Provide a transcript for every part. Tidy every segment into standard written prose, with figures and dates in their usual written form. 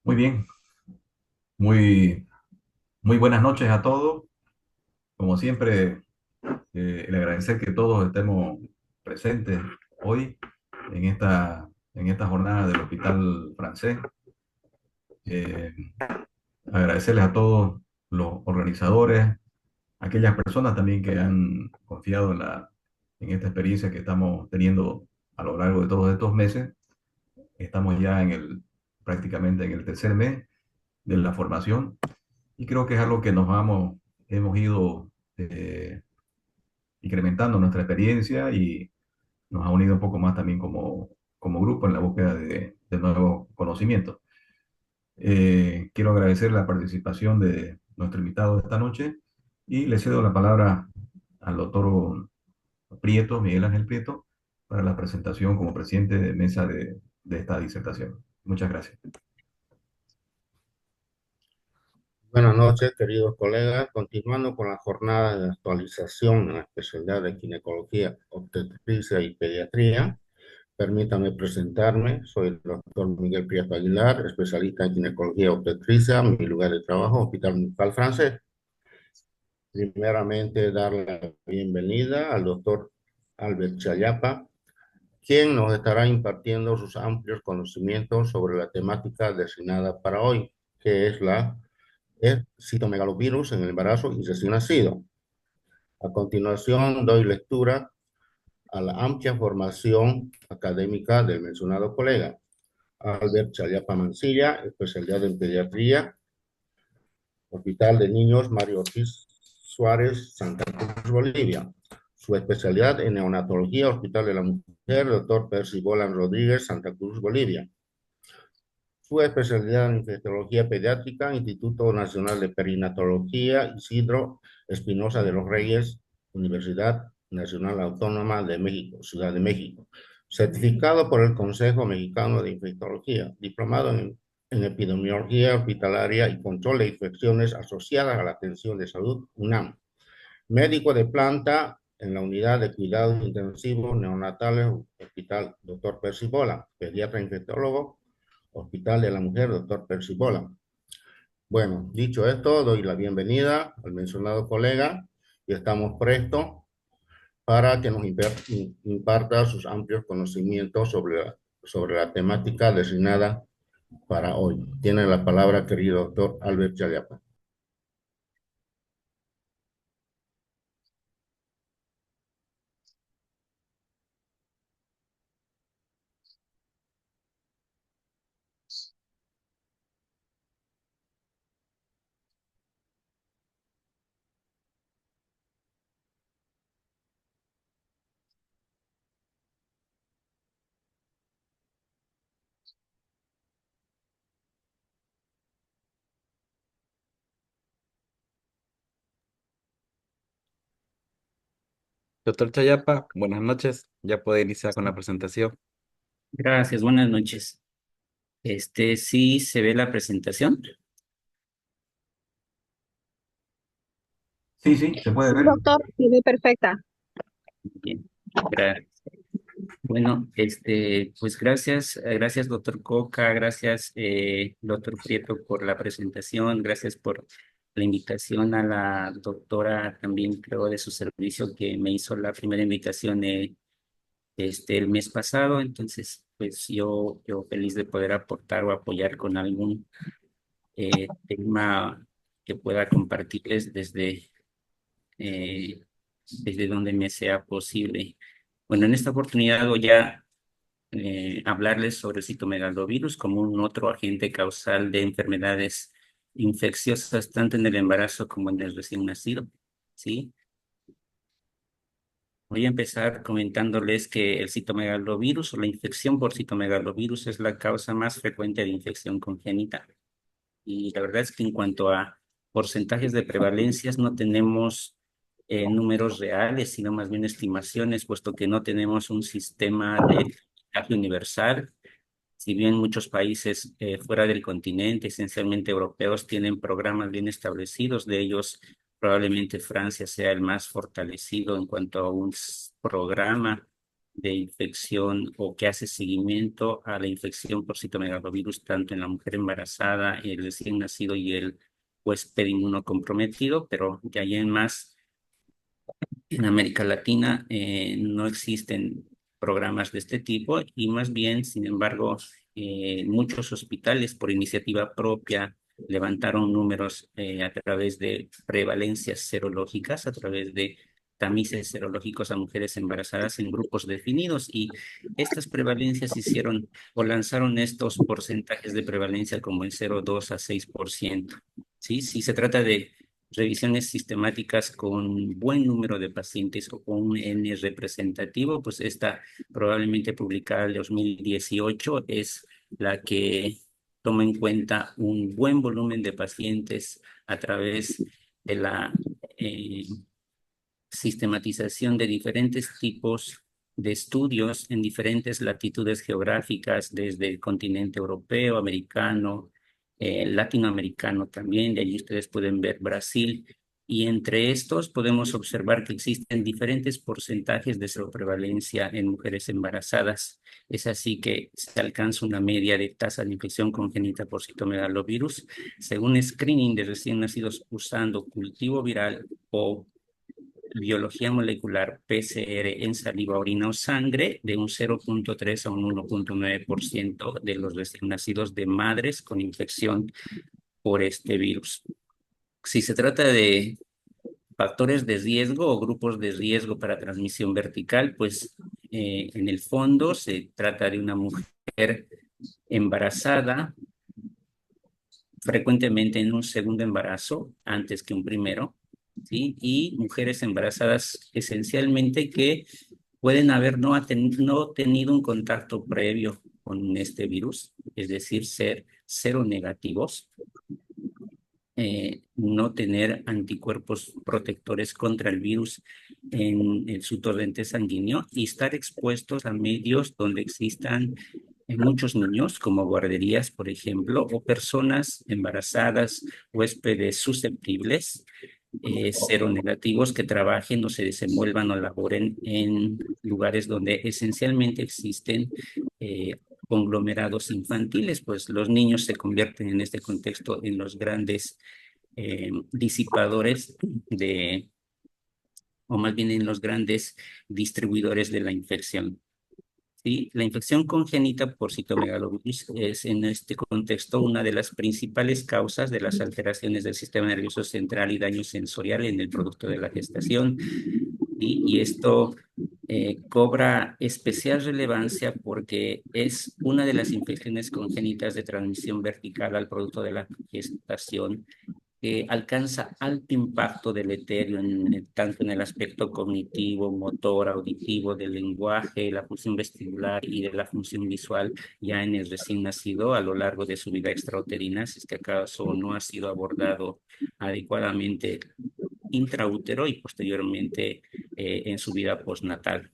Muy bien, muy, muy buenas noches a todos. Como siempre, el agradecer que todos estemos presentes hoy en esta jornada del Hospital Francés. Eh, Agradecerles a todos los organizadores, aquellas personas también que han confiado en esta experiencia que estamos teniendo a lo largo de todos estos meses. Estamos ya prácticamente en el tercer mes de la formación. Y creo que es algo que hemos ido incrementando nuestra experiencia y nos ha unido un poco más también como grupo en la búsqueda de nuevos conocimientos. Quiero agradecer la participación de nuestro invitado de esta noche y le cedo la palabra al doctor Prieto, Miguel Ángel Prieto, para la presentación como presidente de mesa de esta disertación. Muchas gracias. Buenas noches, queridos colegas. Continuando con la jornada de actualización en la especialidad de ginecología, obstetricia y pediatría, permítame presentarme. Soy el doctor Miguel Prieto Aguilar, especialista en ginecología y obstetricia. Mi lugar de trabajo, Hospital Municipal Francés. Primeramente, darle la bienvenida al doctor Albert Chayapa, quien nos estará impartiendo sus amplios conocimientos sobre la temática designada para hoy, que es citomegalovirus en el embarazo y recién nacido. A continuación, doy lectura a la amplia formación académica del mencionado colega, Albert Chayapa Mancilla, especialidad en pediatría, Hospital de Niños Mario Ortiz Suárez, Santa Cruz, Bolivia. Su especialidad en neonatología, Hospital de la Mujer, doctor Percy Bolan Rodríguez, Santa Cruz, Bolivia. Su especialidad en infectología pediátrica, Instituto Nacional de Perinatología, Isidro Espinosa de los Reyes, Universidad Nacional Autónoma de México, Ciudad de México. Certificado por el Consejo Mexicano de Infectología, diplomado en epidemiología hospitalaria y control de infecciones asociadas a la atención de salud, UNAM. Médico de planta en la unidad de cuidados intensivos neonatales, Hospital Dr. Percy Bola, pediatra infectólogo, Hospital de la Mujer, doctor Percy Bola. Bueno, dicho esto, doy la bienvenida al mencionado colega y estamos prestos para que nos imparta sus amplios conocimientos sobre la temática designada para hoy. Tiene la palabra, querido doctor Albert Chayapa. Doctor Chayapa, buenas noches. Ya puede iniciar con la presentación. Gracias, buenas noches. Sí se ve la presentación. Sí, sí, se puede Sí, ver. doctor, se ve perfecta. Bien, gracias. Bueno, pues gracias doctor Coca, gracias doctor Prieto por la presentación, gracias por la invitación a la doctora también creo de su servicio que me hizo la primera invitación el mes pasado. Entonces pues yo feliz de poder aportar o apoyar con algún tema que pueda compartirles eh, desde donde me sea posible. Bueno, en esta oportunidad voy a hablarles sobre el citomegalovirus como un otro agente causal de enfermedades infecciosas tanto en el embarazo como en el recién nacido. ¿Sí? Voy a empezar comentándoles que el citomegalovirus o la infección por citomegalovirus es la causa más frecuente de infección congénita. Y la verdad es que en cuanto a porcentajes de prevalencias no tenemos números reales, sino más bien estimaciones, puesto que no tenemos un sistema de contagio universal. Si bien muchos países fuera del continente, esencialmente europeos, tienen programas bien establecidos, de ellos probablemente Francia sea el más fortalecido en cuanto a un programa de infección o que hace seguimiento a la infección por citomegalovirus tanto en la mujer embarazada, el recién nacido y el huésped inmunocomprometido, pero de ahí en más, en América Latina no existen programas de este tipo y más bien, sin embargo, muchos hospitales por iniciativa propia levantaron números a través de prevalencias serológicas, a través de tamices serológicos a mujeres embarazadas en grupos definidos y estas prevalencias hicieron o lanzaron estos porcentajes de prevalencia como en 0,2 a 6%. ¿Sí? Si se trata de revisiones sistemáticas con buen número de pacientes o con un N representativo, pues esta probablemente publicada en 2018 es la que toma en cuenta un buen volumen de pacientes a través de la eh, sistematización de diferentes tipos de estudios en diferentes latitudes geográficas, desde el continente europeo, americano, latinoamericano también. De allí ustedes pueden ver Brasil. Y entre estos podemos observar que existen diferentes porcentajes de seroprevalencia en mujeres embarazadas. Es así que se alcanza una media de tasa de infección congénita por citomegalovirus según screening de recién nacidos usando cultivo viral o biología molecular PCR en saliva, orina o sangre de un 0,3 a un 1,9% de los recién nacidos de madres con infección por este virus. Si se trata de factores de riesgo o grupos de riesgo para transmisión vertical, pues en el fondo se trata de una mujer embarazada, frecuentemente en un segundo embarazo antes que un primero, ¿sí? Y mujeres embarazadas esencialmente que pueden haber no tenido un contacto previo con este virus, es decir, ser seronegativos, no tener anticuerpos protectores contra el virus en su torrente sanguíneo y estar expuestos a medios donde existan muchos niños, como guarderías, por ejemplo, o personas embarazadas, huéspedes susceptibles, seronegativos que trabajen o se desenvuelvan o laboren en lugares donde esencialmente existen conglomerados infantiles, pues los niños se convierten en este contexto en los grandes disipadores de, o más bien en los grandes distribuidores de la infección. ¿Sí? La infección congénita por citomegalovirus es en este contexto una de las principales causas de las alteraciones del sistema nervioso central y daño sensorial en el producto de la gestación. Y esto cobra especial relevancia porque es una de las infecciones congénitas de transmisión vertical al producto de la gestación que alcanza alto impacto deleterio tanto en el aspecto cognitivo, motor, auditivo, del lenguaje, la función vestibular y de la función visual ya en el recién nacido a lo largo de su vida extrauterina, si es que acaso no ha sido abordado adecuadamente intraútero y posteriormente en su vida postnatal.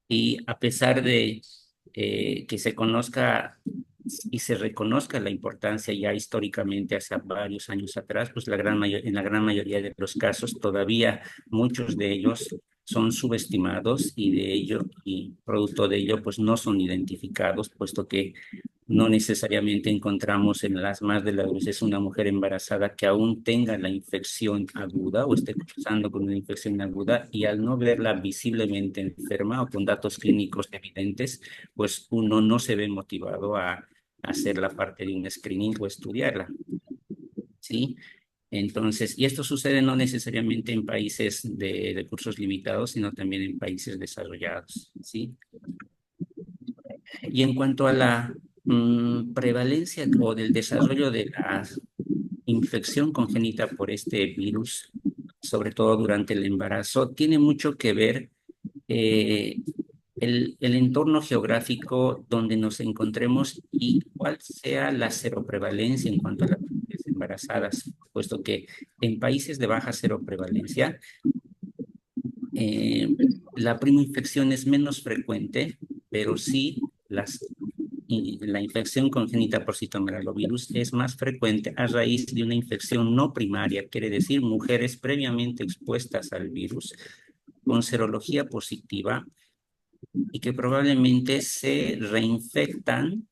Y a pesar de que se conozca y se reconozca la importancia ya históricamente hace varios años atrás, pues en la gran mayoría de los casos todavía muchos de ellos son subestimados y de ello, y producto de ello, pues no son identificados, puesto que no necesariamente encontramos en las más de las veces una mujer embarazada que aún tenga la infección aguda o esté cruzando con una infección aguda y al no verla visiblemente enferma o con datos clínicos evidentes, pues uno no se ve motivado a hacer la parte de un screening o estudiarla, ¿sí? Entonces, y esto sucede no necesariamente en países de recursos limitados, sino también en países desarrollados, ¿sí? Y en cuanto a la prevalencia o del desarrollo de la infección congénita por este virus, sobre todo durante el embarazo, tiene mucho que ver eh, el entorno geográfico donde nos encontremos y cuál sea la seroprevalencia en cuanto a las mujeres embarazadas, puesto que en países de baja seroprevalencia, la primoinfección es menos frecuente, pero sí la infección congénita por citomegalovirus es más frecuente a raíz de una infección no primaria, quiere decir mujeres previamente expuestas al virus con serología positiva y que probablemente se reinfectan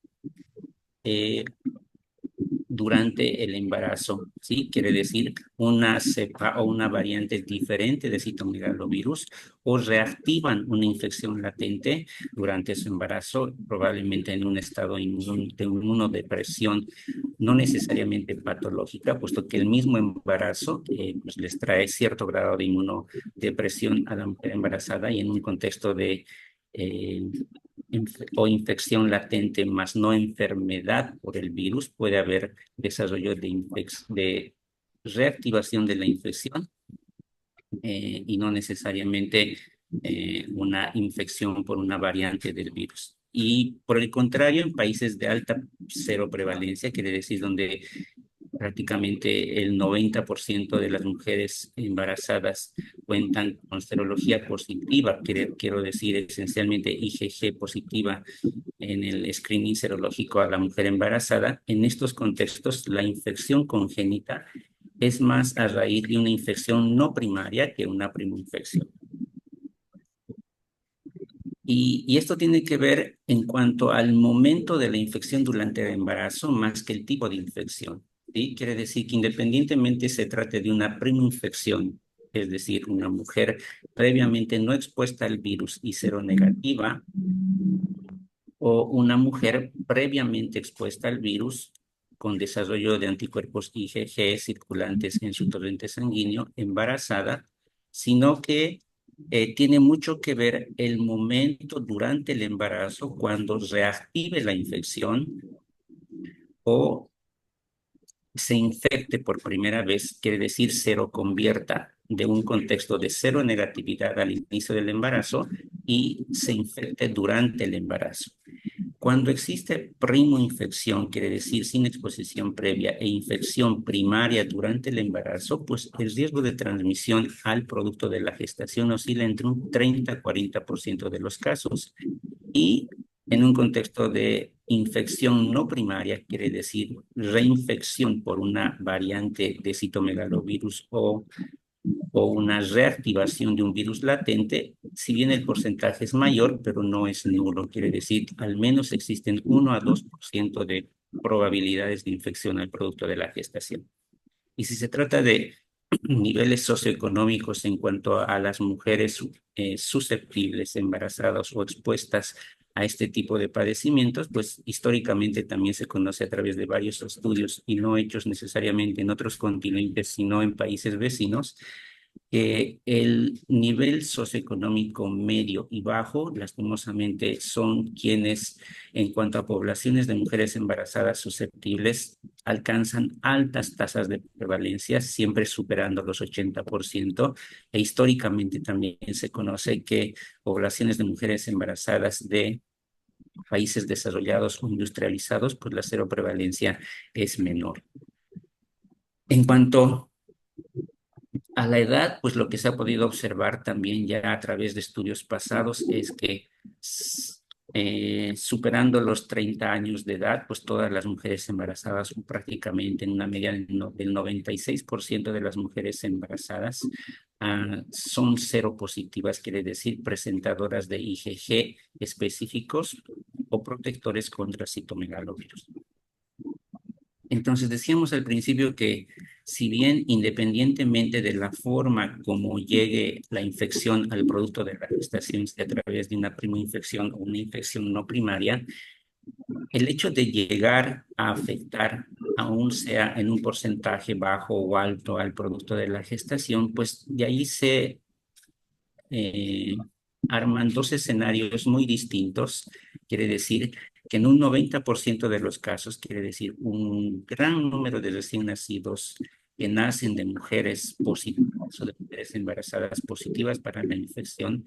durante el embarazo, ¿sí? Quiere decir una cepa o una variante diferente de citomegalovirus o reactivan una infección latente durante su embarazo, probablemente en un estado de inmunodepresión, no necesariamente patológica, puesto que el mismo embarazo pues les trae cierto grado de inmunodepresión a la mujer embarazada y en un contexto de eh, o infección latente, más no enfermedad por el virus, puede haber desarrollo de reactivación de la infección y no necesariamente una infección por una variante del virus. Y por el contrario, en países de alta cero prevalencia, quiere decir donde prácticamente el 90% de las mujeres embarazadas cuentan con serología positiva, quiero decir esencialmente IgG positiva en el screening serológico a la mujer embarazada. En estos contextos, la infección congénita es más a raíz de una infección no primaria que una primoinfección. Y esto tiene que ver en cuanto al momento de la infección durante el embarazo más que el tipo de infección, ¿sí? Quiere decir que independientemente se trate de una primoinfección, es decir, una mujer previamente no expuesta al virus y seronegativa, o una mujer previamente expuesta al virus con desarrollo de anticuerpos IgG circulantes en su torrente sanguíneo, embarazada, sino que tiene mucho que ver el momento durante el embarazo cuando reactive la infección o se infecte por primera vez, quiere decir seroconvierta de un contexto de cero negatividad al inicio del embarazo y se infecte durante el embarazo. Cuando existe primoinfección, quiere decir sin exposición previa e infección primaria durante el embarazo, pues el riesgo de transmisión al producto de la gestación oscila entre un 30 a 40% de los casos. Y en un contexto de infección no primaria, quiere decir reinfección por una variante de citomegalovirus o una reactivación de un virus latente, si bien el porcentaje es mayor, pero no es nulo. Quiere decir, al menos existen 1 a 2% de probabilidades de infección al producto de la gestación. Y si se trata de niveles socioeconómicos en cuanto a las mujeres susceptibles, embarazadas o expuestas a este tipo de padecimientos, pues históricamente también se conoce a través de varios estudios y no hechos necesariamente en otros continentes, sino en países vecinos, que el nivel socioeconómico medio y bajo, lastimosamente, son quienes, en cuanto a poblaciones de mujeres embarazadas susceptibles, alcanzan altas tasas de prevalencia, siempre superando los 80%, e históricamente también se conoce que poblaciones de mujeres embarazadas de países desarrollados o industrializados, pues la seroprevalencia es menor. En cuanto a la edad, pues lo que se ha podido observar también ya a través de estudios pasados es que superando los 30 años de edad, pues todas las mujeres embarazadas, prácticamente en una media del 96% de las mujeres embarazadas son seropositivas, quiere decir presentadoras de IgG específicos o protectores contra citomegalovirus. Entonces decíamos al principio que si bien independientemente de la forma como llegue la infección al producto de la gestación, sea a través de una primoinfección o una infección no primaria, el hecho de llegar a afectar, aún sea en un porcentaje bajo o alto al producto de la gestación, pues de ahí se arman dos escenarios muy distintos. Quiere decir que en un 90% de los casos, quiere decir un gran número de recién nacidos que nacen de mujeres positivas o de mujeres embarazadas positivas para la infección,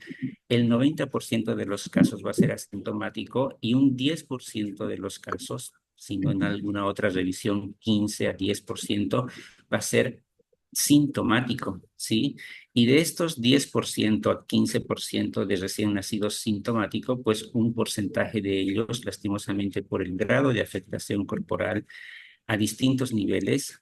el 90% de los casos va a ser asintomático y un 10% de los casos, si no en alguna otra revisión, 15 a 10%, va a ser sintomático, ¿sí? Y de estos 10% a 15% de recién nacidos sintomáticos, pues un porcentaje de ellos, lastimosamente por el grado de afectación corporal a distintos niveles,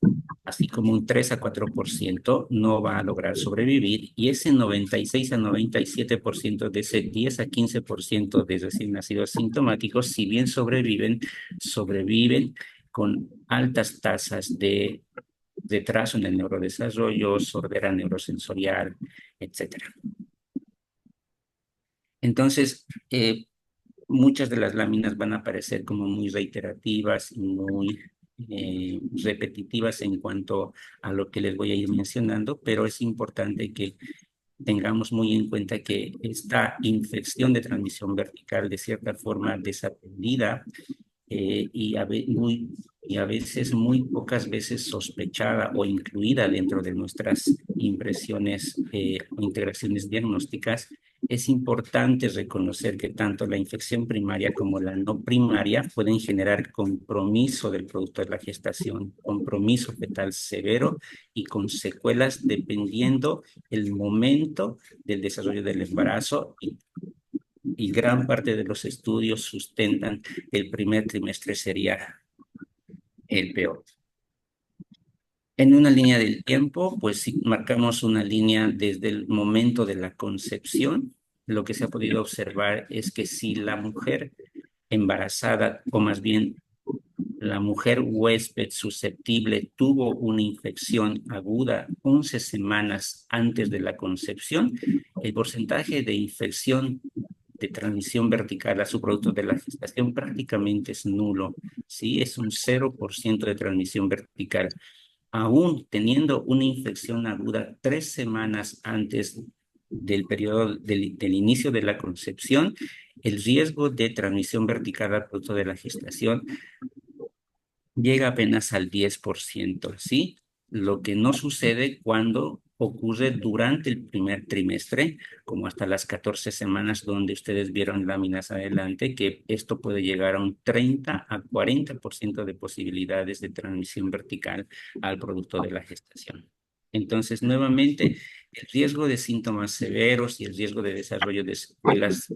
así como un 3 a 4% no va a lograr sobrevivir, y ese 96 a 97% de ese 10 a 15% de recién nacidos sintomáticos, si bien sobreviven con altas tasas de retraso en el neurodesarrollo, sordera neurosensorial, etcétera. Entonces, muchas de las láminas van a parecer como muy reiterativas y muy repetitivas en cuanto a lo que les voy a ir mencionando, pero es importante que tengamos muy en cuenta que esta infección de transmisión vertical, de cierta forma desatendida, y a veces, muy pocas veces sospechada o incluida dentro de nuestras impresiones o integraciones diagnósticas, es importante reconocer que tanto la infección primaria como la no primaria pueden generar compromiso del producto de la gestación, compromiso fetal severo y con secuelas dependiendo el momento del desarrollo del embarazo, y gran parte de los estudios sustentan que el primer trimestre sería el peor. En una línea del tiempo, pues si marcamos una línea desde el momento de la concepción, lo que se ha podido observar es que si la mujer embarazada, o más bien la mujer huésped susceptible, tuvo una infección aguda 11 semanas antes de la concepción, el porcentaje de infección de transmisión vertical a su producto de la gestación prácticamente es nulo, ¿sí? Es un 0% de transmisión vertical. Aún teniendo una infección aguda 3 semanas antes del periodo del inicio de la concepción, el riesgo de transmisión vertical al producto de la gestación llega apenas al 10%, ¿sí? Lo que no sucede cuando ocurre durante el primer trimestre, como hasta las 14 semanas donde ustedes vieron láminas adelante, que esto puede llegar a un 30 a 40% de posibilidades de transmisión vertical al producto de la gestación. Entonces, nuevamente, el riesgo de síntomas severos y el riesgo de desarrollo de secuelas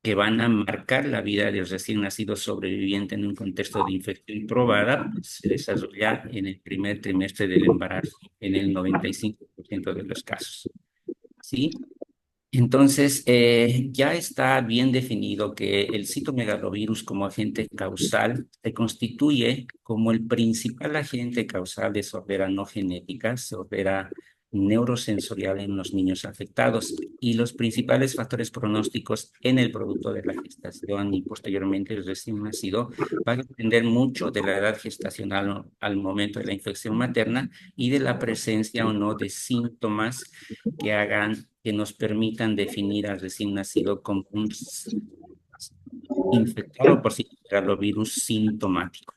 que van a marcar la vida del recién nacido sobreviviente en un contexto de infección probada, pues, se desarrolla en el primer trimestre del embarazo, en el 95% de los casos. ¿Sí? Entonces, ya está bien definido que el citomegalovirus como agente causal se constituye como el principal agente causal de sordera no genética, sordera neurosensorial en los niños afectados, y los principales factores pronósticos en el producto de la gestación y posteriormente el recién nacido van a depender mucho de la edad gestacional al momento de la infección materna y de la presencia o no de síntomas que nos permitan definir al recién nacido como un infectado por citomegalovirus sintomático.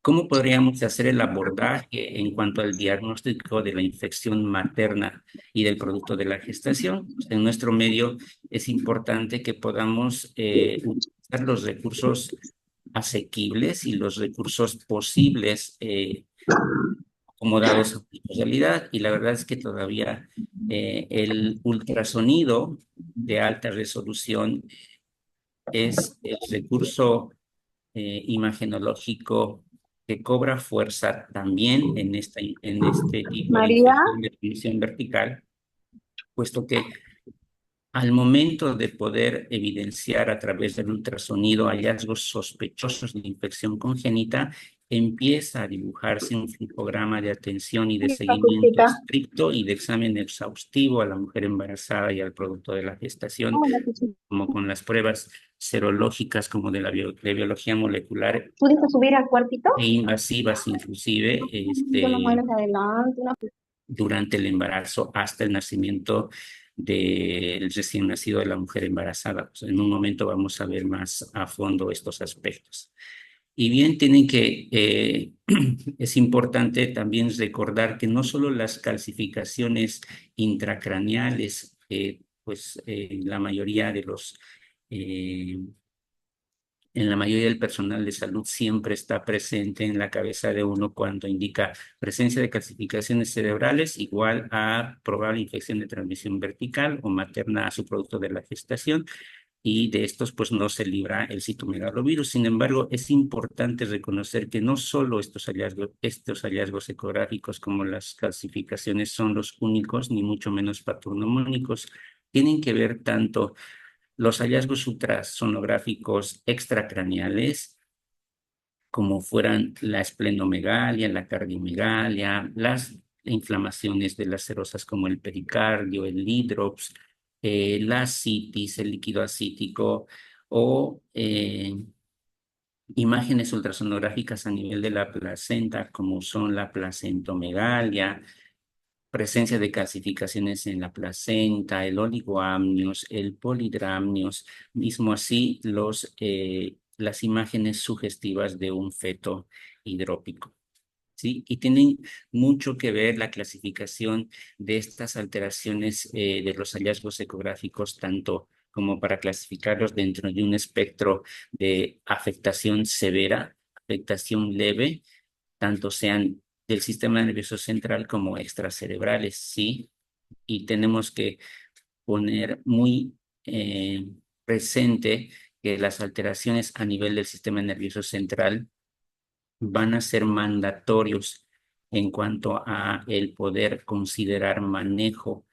¿Cómo podríamos hacer el abordaje en cuanto al diagnóstico de la infección materna y del producto de la gestación? En nuestro medio es importante que podamos utilizar los recursos asequibles y los recursos posibles acomodados a su realidad, y la verdad es que todavía el ultrasonido de alta resolución es el recurso imagenológico que cobra fuerza también en este tipo de María, infección de transmisión vertical, puesto que al momento de poder evidenciar a través del ultrasonido hallazgos sospechosos de infección congénita, empieza a dibujarse un flujograma de atención y de seguimiento Facultad. estricto y de examen exhaustivo a la mujer embarazada y al producto de la gestación, como con las pruebas serológicas como de la de biología molecular ¿Pudiste subir al cuartito? e invasivas inclusive, Con las manos adelante. durante el embarazo hasta el nacimiento del recién nacido de la mujer embarazada. Pues en un momento vamos a ver más a fondo estos aspectos. Y bien, es importante también recordar que no solo las calcificaciones intracraneales, pues la mayoría de los en la mayoría del personal de salud siempre está presente en la cabeza de uno cuando indica presencia de calcificaciones cerebrales igual a probable infección de transmisión vertical o materna a su producto de la gestación. y de estos pues no se libra el citomegalovirus. Sin embargo, es importante reconocer que no solo estos hallazgos ecográficos como las calcificaciones son los únicos, ni mucho menos patognomónicos. Tienen que ver tanto los hallazgos ultrasonográficos extracraneales, como fueran la esplenomegalia, la cardiomegalia, las inflamaciones de las serosas como el pericardio, el hidrops, la citis, el líquido acítico, o imágenes ultrasonográficas a nivel de la placenta, como son la placentomegalia, presencia de calcificaciones en la placenta, el oligoamnios, el polidramnios, mismo así las imágenes sugestivas de un feto hidrópico. ¿Sí? Y tienen mucho que ver la clasificación de estas alteraciones de los hallazgos ecográficos, tanto como para clasificarlos dentro de un espectro de afectación severa, afectación leve, tanto sean del sistema nervioso central como extracerebrales, ¿sí? Y tenemos que poner muy presente que las alteraciones a nivel del sistema nervioso central van a ser mandatorios en cuanto a el poder considerar manejo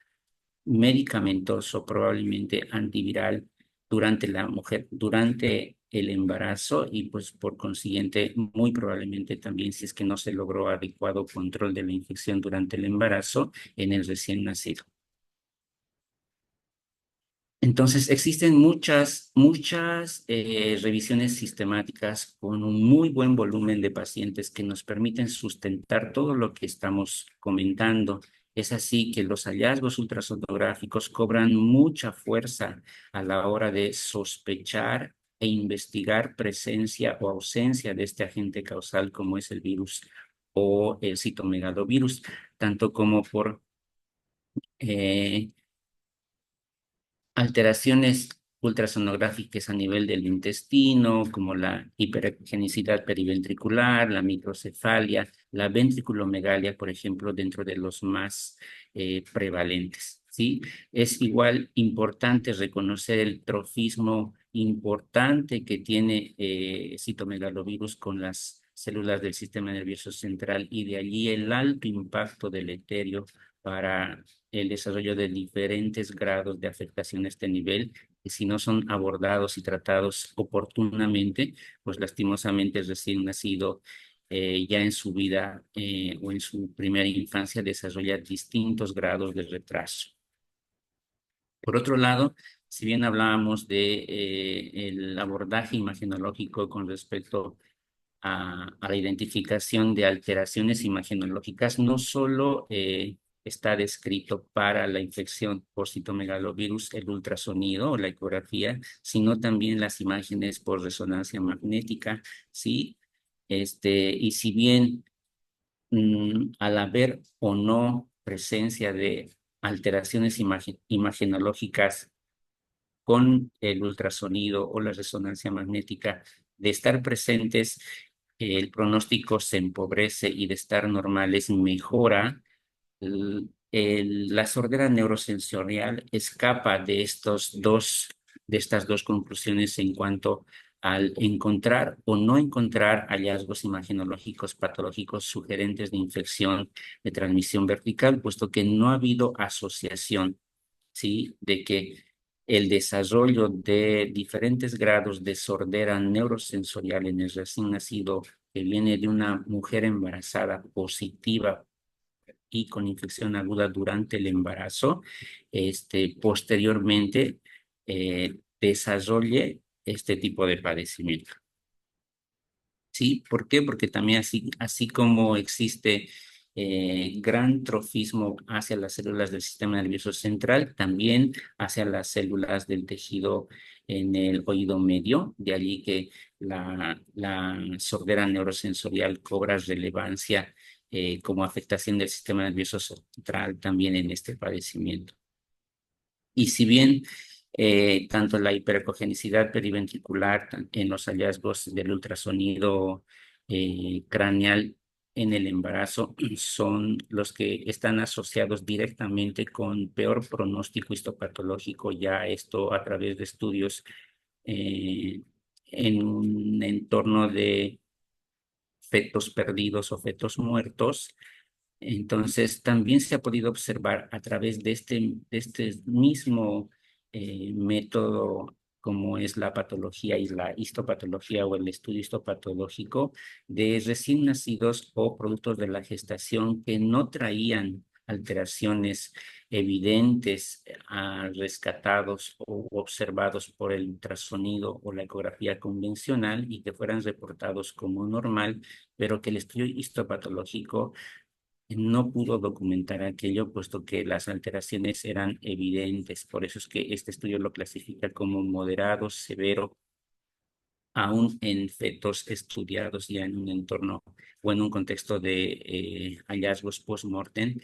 medicamentoso, probablemente antiviral, durante la mujer, durante el embarazo y pues por consiguiente muy probablemente también si es que no se logró adecuado control de la infección durante el embarazo en el recién nacido. Entonces, existen muchas revisiones sistemáticas con un muy buen volumen de pacientes que nos permiten sustentar todo lo que estamos comentando. Es así que los hallazgos ultrasonográficos cobran mucha fuerza a la hora de sospechar e investigar presencia o ausencia de este agente causal como es el virus o el citomegalovirus, tanto como por eh, alteraciones ultrasonográficas a nivel del intestino, como la hipergenicidad periventricular, la microcefalia, la ventriculomegalia, por ejemplo, dentro de los más prevalentes. ¿Sí? Es igual importante reconocer el trofismo importante que tiene citomegalovirus con las células del sistema nervioso central y de allí el alto impacto deleterio para el desarrollo de diferentes grados de afectación a este nivel, que si no son abordados y tratados oportunamente, pues lastimosamente el recién nacido ya en su vida o en su primera infancia desarrolla distintos grados de retraso. Por otro lado, si bien hablábamos de el abordaje imagenológico con respecto a la identificación de alteraciones imagenológicas, no solo está descrito para la infección por citomegalovirus el ultrasonido o la ecografía, sino también las imágenes por resonancia magnética, ¿sí? Y si bien al haber o no presencia de alteraciones imagenológicas con el ultrasonido o la resonancia magnética, de estar presentes, el pronóstico se empobrece y de estar normales mejora. La sordera neurosensorial escapa de estas dos conclusiones en cuanto al encontrar o no encontrar hallazgos imagenológicos patológicos sugerentes de infección de transmisión vertical, puesto que no ha habido asociación, ¿sí? De que el desarrollo de diferentes grados de sordera neurosensorial en el recién nacido que viene de una mujer embarazada positiva y con infección aguda durante el embarazo, posteriormente desarrolle este tipo de padecimiento. ¿Sí? ¿Por qué? Porque también así como existe gran trofismo hacia las células del sistema nervioso central, también hacia las células del tejido en el oído medio, de allí que la sordera neurosensorial cobra relevancia como afectación del sistema nervioso central también en este padecimiento. Y si bien tanto la hiperecogenicidad periventricular en los hallazgos del ultrasonido craneal en el embarazo son los que están asociados directamente con peor pronóstico histopatológico, ya esto a través de estudios eh, en un entorno de fetos perdidos o fetos muertos. Entonces, también se ha podido observar a través de este mismo método, como es la patología y la histopatología o el estudio histopatológico de recién nacidos o productos de la gestación que no traían alteraciones evidentes rescatados o observados por el ultrasonido o la ecografía convencional y que fueran reportados como normal, pero que el estudio histopatológico no pudo documentar aquello, puesto que las alteraciones eran evidentes. Por eso es que este estudio lo clasifica como moderado, severo, aún en fetos estudiados ya en un entorno o en un contexto de hallazgos post-mortem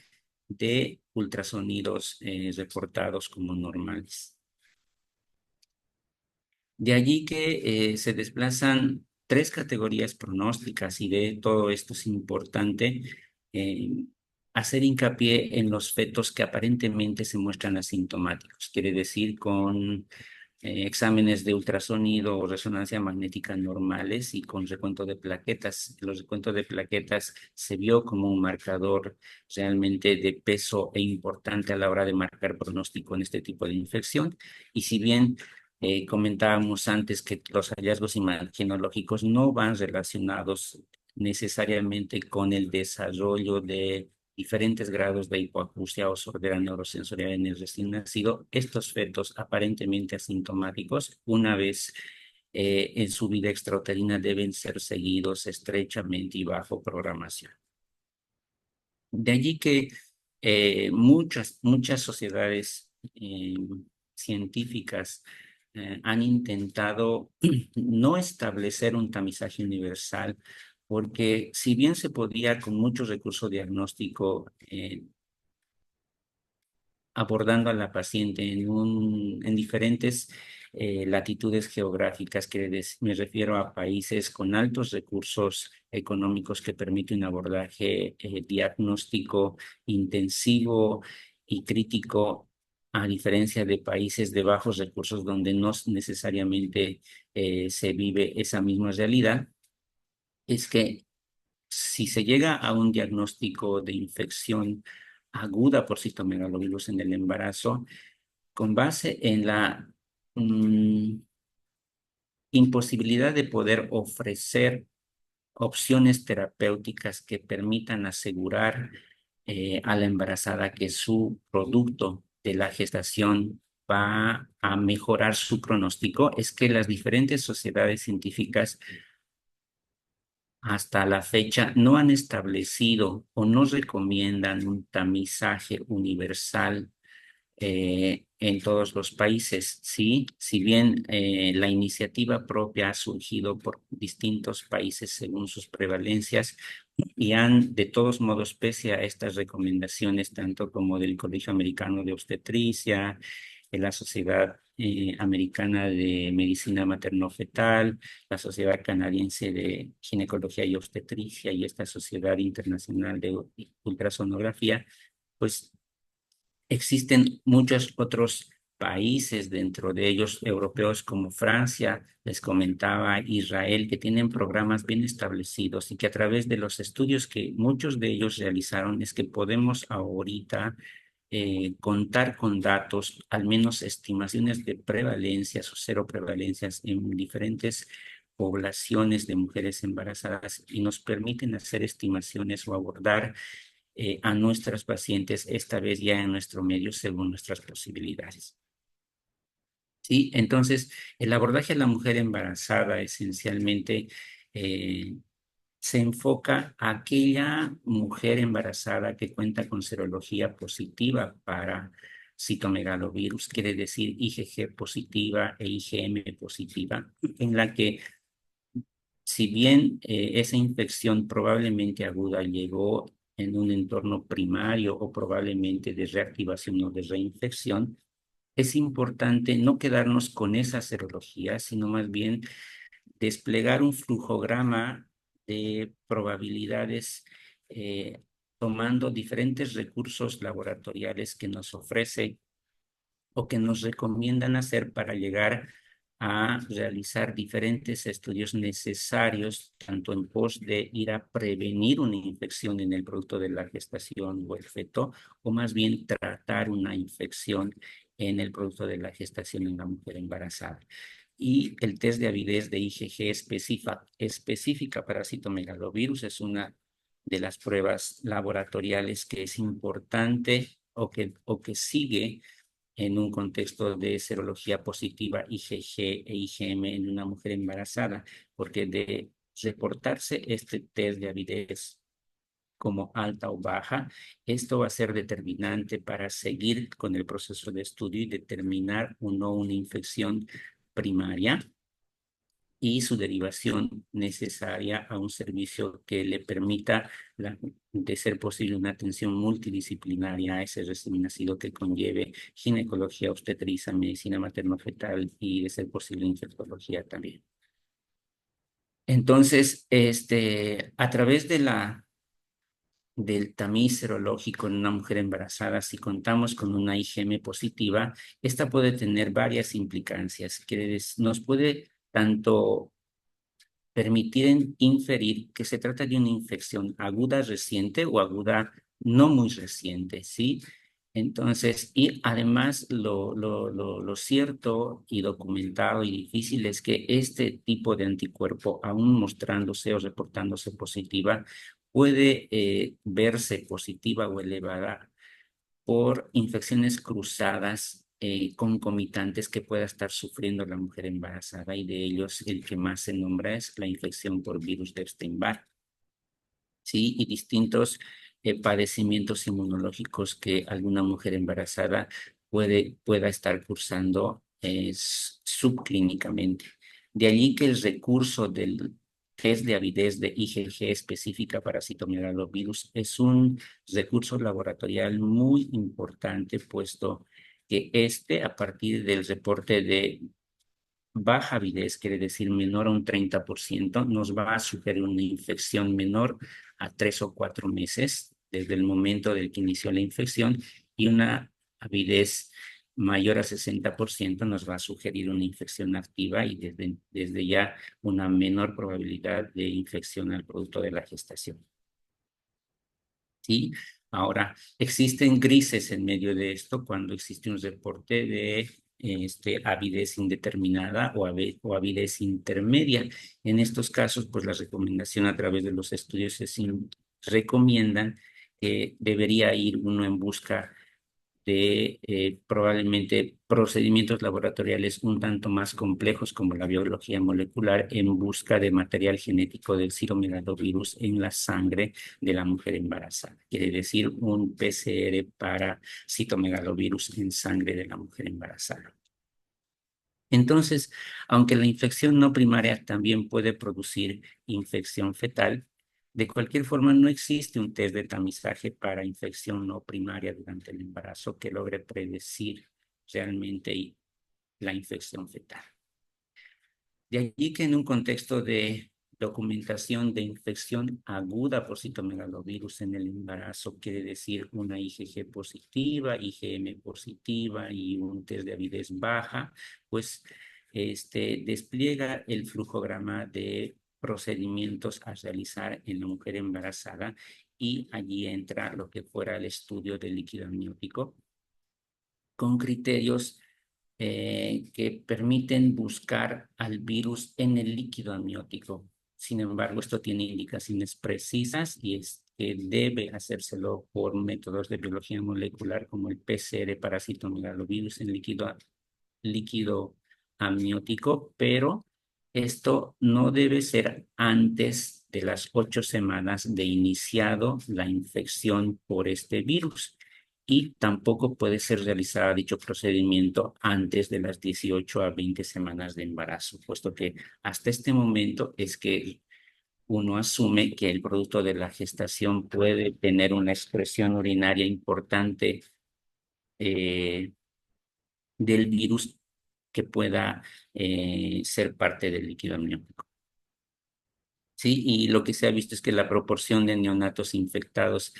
de ultrasonidos reportados como normales. De allí que se desplazan tres categorías pronósticas y de todo esto es importante eh, hacer hincapié en los fetos que aparentemente se muestran asintomáticos, quiere decir con exámenes de ultrasonido o resonancia magnética normales y con recuento de plaquetas. Los recuentos de plaquetas se vio como un marcador realmente de peso e importante a la hora de marcar pronóstico en este tipo de infección. Y si bien comentábamos antes que los hallazgos imagenológicos no van relacionados necesariamente con el desarrollo de diferentes grados de hipoacusia o sordera neurosensorial en el recién nacido, estos fetos aparentemente asintomáticos, una vez en su vida extrauterina, deben ser seguidos estrechamente y bajo programación. De allí que muchas sociedades científicas han intentado no establecer un tamizaje universal, porque si bien se podía con mucho recurso diagnóstico abordando a la paciente en diferentes latitudes geográficas, me refiero a países con altos recursos económicos que permiten un abordaje diagnóstico intensivo y crítico, a diferencia de países de bajos recursos donde no necesariamente se vive esa misma realidad. Es que si se llega a un diagnóstico de infección aguda por citomegalovirus en el embarazo, con base en la imposibilidad de poder ofrecer opciones terapéuticas que permitan asegurar a la embarazada que su producto de la gestación va a mejorar su pronóstico, es que las diferentes sociedades científicas hasta la fecha no han establecido o no recomiendan un tamizaje universal en todos los países, ¿sí? Si bien la iniciativa propia ha surgido por distintos países según sus prevalencias y han, de todos modos, pese a estas recomendaciones, tanto como del Colegio Americano de Obstetricia, en la Sociedad Americana de Medicina Materno-Fetal, la Sociedad Canadiense de Ginecología y Obstetricia y esta Sociedad Internacional de Ultrasonografía, pues existen muchos otros países, dentro de ellos europeos como Francia, les comentaba, Israel, que tienen programas bien establecidos y que a través de los estudios que muchos de ellos realizaron es que podemos ahorita contar con datos, al menos estimaciones de prevalencias o cero prevalencias en diferentes poblaciones de mujeres embarazadas y nos permiten hacer estimaciones o abordar a nuestras pacientes, esta vez ya en nuestro medio, según nuestras posibilidades. Sí, entonces el abordaje a la mujer embarazada esencialmente se enfoca a aquella mujer embarazada que cuenta con serología positiva para citomegalovirus, quiere decir IgG positiva e IgM positiva, en la que si bien esa infección probablemente aguda llegó en un entorno primario o probablemente de reactivación o de reinfección, es importante no quedarnos con esa serología, sino más bien desplegar un flujograma de probabilidades tomando diferentes recursos laboratoriales que nos ofrece o que nos recomiendan hacer para llegar a realizar diferentes estudios necesarios, tanto en pos de ir a prevenir una infección en el producto de la gestación o el feto, o más bien tratar una infección en el producto de la gestación en la mujer embarazada. Y el test de avidez de IgG específica para citomegalovirus es una de las pruebas laboratoriales que es importante o que sigue en un contexto de serología positiva IgG e IgM en una mujer embarazada, porque de reportarse este test de avidez como alta o baja, esto va a ser determinante para seguir con el proceso de estudio y determinar o no una infección primaria y su derivación necesaria a un servicio que le permita, de ser posible, una atención multidisciplinaria a ese recién nacido que conlleve ginecología, obstetricia, medicina materno-fetal y, de ser posible, infectología también. Entonces, a través del tamiz serológico en una mujer embarazada, si contamos con una IgM positiva, esta puede tener varias implicancias, que nos puede tanto permitir inferir que se trata de una infección aguda reciente o aguda no muy reciente, ¿sí? Entonces, y además lo cierto y documentado y difícil es que este tipo de anticuerpo, aún mostrándose o reportándose positiva, puede verse positiva o elevada por infecciones cruzadas concomitantes que pueda estar sufriendo la mujer embarazada, y de ellos el que más se nombra es la infección por virus de Epstein-Barr, ¿sí? Y distintos padecimientos inmunológicos que alguna mujer embarazada pueda estar cursando subclínicamente. De allí que el recurso del test de avidez de IgG específica para citomegalovirus es un recurso laboratorial muy importante, puesto que a partir del reporte de baja avidez, quiere decir menor a un 30%, nos va a sugerir una infección menor a 3 o 4 meses desde el momento del que inició la infección, y una avidez mayor a 60% nos va a sugerir una infección activa y desde ya una menor probabilidad de infección al producto de la gestación. ¿Sí? Ahora, existen grises en medio de esto cuando existe un reporte de avidez indeterminada o avidez intermedia. En estos casos, pues la recomendación a través de los estudios recomiendan que debería ir uno en busca de probablemente procedimientos laboratoriales un tanto más complejos, como la biología molecular, en busca de material genético del citomegalovirus en la sangre de la mujer embarazada. Quiere decir un PCR para citomegalovirus en sangre de la mujer embarazada. Entonces, aunque la infección no primaria también puede producir infección fetal, de cualquier forma no existe un test de tamizaje para infección no primaria durante el embarazo que logre predecir realmente la infección fetal. De allí que en un contexto de documentación de infección aguda por citomegalovirus en el embarazo, quiere decir una IgG positiva, IgM positiva y un test de avidez baja, pues despliega el flujograma de procedimientos a realizar en la mujer embarazada, y allí entra lo que fuera el estudio del líquido amniótico con criterios que permiten buscar al virus en el líquido amniótico. Sin embargo, esto tiene indicaciones precisas y es que debe hacérselo por métodos de biología molecular como el PCR para citomegalovirus en líquido amniótico, pero esto no debe ser antes de las 8 semanas de iniciado la infección por este virus, y tampoco puede ser realizado dicho procedimiento antes de las 18 a 20 semanas de embarazo, puesto que hasta este momento es que uno asume que el producto de la gestación puede tener una expresión urinaria importante eh, del virus que pueda ser parte del líquido amniótico. ¿sí? Y lo que se ha visto es que la proporción de neonatos infectados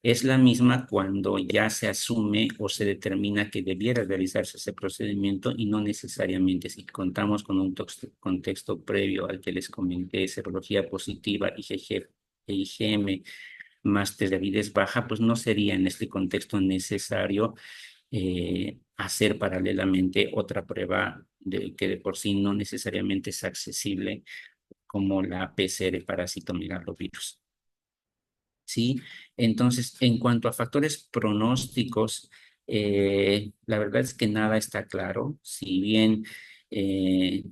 es la misma cuando ya se asume o se determina que debiera realizarse ese procedimiento y no necesariamente si contamos con un contexto previo al que les comenté, serología positiva, IgG e IgM más test de avidez baja, pues no sería en este contexto necesario hacer paralelamente otra prueba que de por sí no necesariamente es accesible como la PCR para citomegalovirus. ¿Sí? Entonces, en cuanto a factores pronósticos, la verdad es que nada está claro. Si bien eh,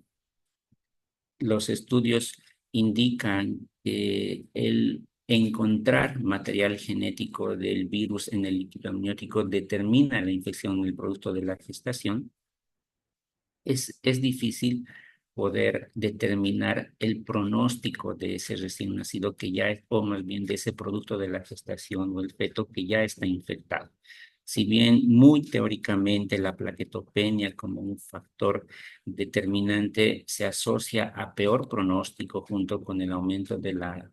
los estudios indican que el encontrar material genético del virus en el líquido amniótico determina la infección en el producto de la gestación, es difícil poder determinar el pronóstico de ese recién nacido que ya es, o más bien de ese producto de la gestación o el feto que ya está infectado. Si bien muy teóricamente la plaquetopenia como un factor determinante se asocia a peor pronóstico junto con el aumento de la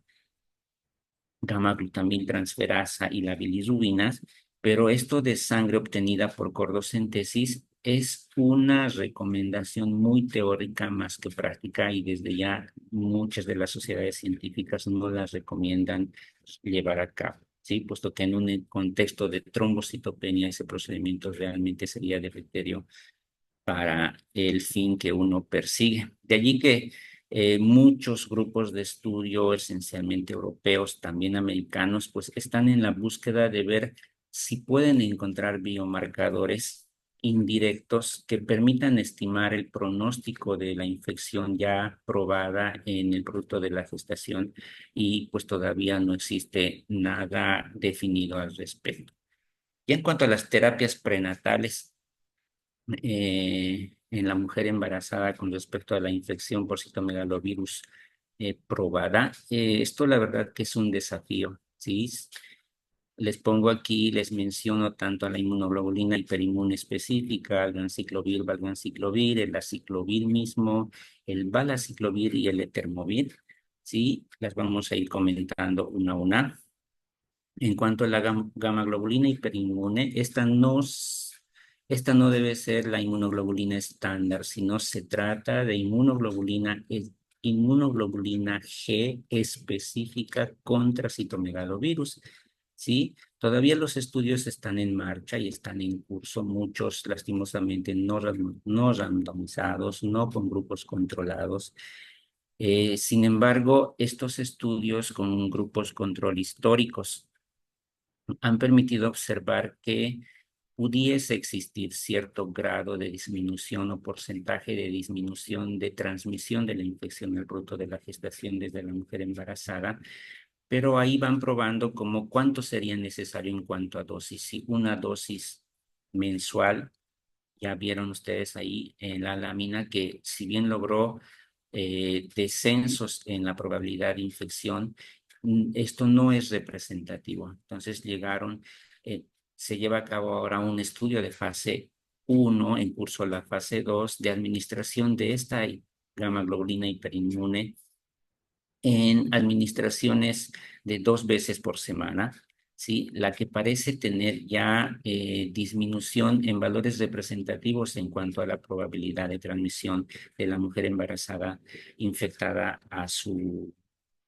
gamma-glutamiltransferasa y la bilirrubina, pero esto de sangre obtenida por cordosíntesis es una recomendación muy teórica más que práctica y desde ya muchas de las sociedades científicas no las recomiendan llevar a cabo, ¿sí? Puesto que en un contexto de trombocitopenia ese procedimiento realmente sería de para el fin que uno persigue. De allí que muchos grupos de estudio, esencialmente europeos, también americanos, pues están en la búsqueda de ver si pueden encontrar biomarcadores indirectos que permitan estimar el pronóstico de la infección ya probada en el producto de la gestación y pues todavía no existe nada definido al respecto. Y en cuanto a las terapias prenatales, en la mujer embarazada con respecto a la infección por citomegalovirus probada. Esto la verdad que es un desafío, ¿sí? Les pongo aquí, les menciono tanto a la inmunoglobulina hiperinmune específica, al ganciclovir, valganciclovir, el aciclovir mismo, el valaciclovir y el etermovir, ¿sí? Las vamos a ir comentando una a una. En cuanto a la gamma globulina hiperinmune, esta no debe ser la inmunoglobulina estándar, sino se trata de inmunoglobulina G específica contra citomegalovirus. ¿Sí? Todavía los estudios están en marcha y están en curso, muchos lastimosamente no randomizados, no con grupos controlados. Sin embargo, estos estudios con grupos control históricos han permitido observar que pudiese existir cierto grado de disminución o porcentaje de disminución de transmisión de la infección del producto de la gestación desde la mujer embarazada, pero ahí van probando como cuánto sería necesario en cuanto a dosis. Si una dosis mensual, ya vieron ustedes ahí en la lámina que si bien logró descensos en la probabilidad de infección, esto no es representativo. Entonces eh, se lleva a cabo ahora un estudio de fase 1, en curso la fase 2 de administración de esta gamma globulina hiperinmune en administraciones de 2 veces por semana, ¿sí? La que parece tener ya disminución en valores representativos en cuanto a la probabilidad de transmisión de la mujer embarazada infectada a su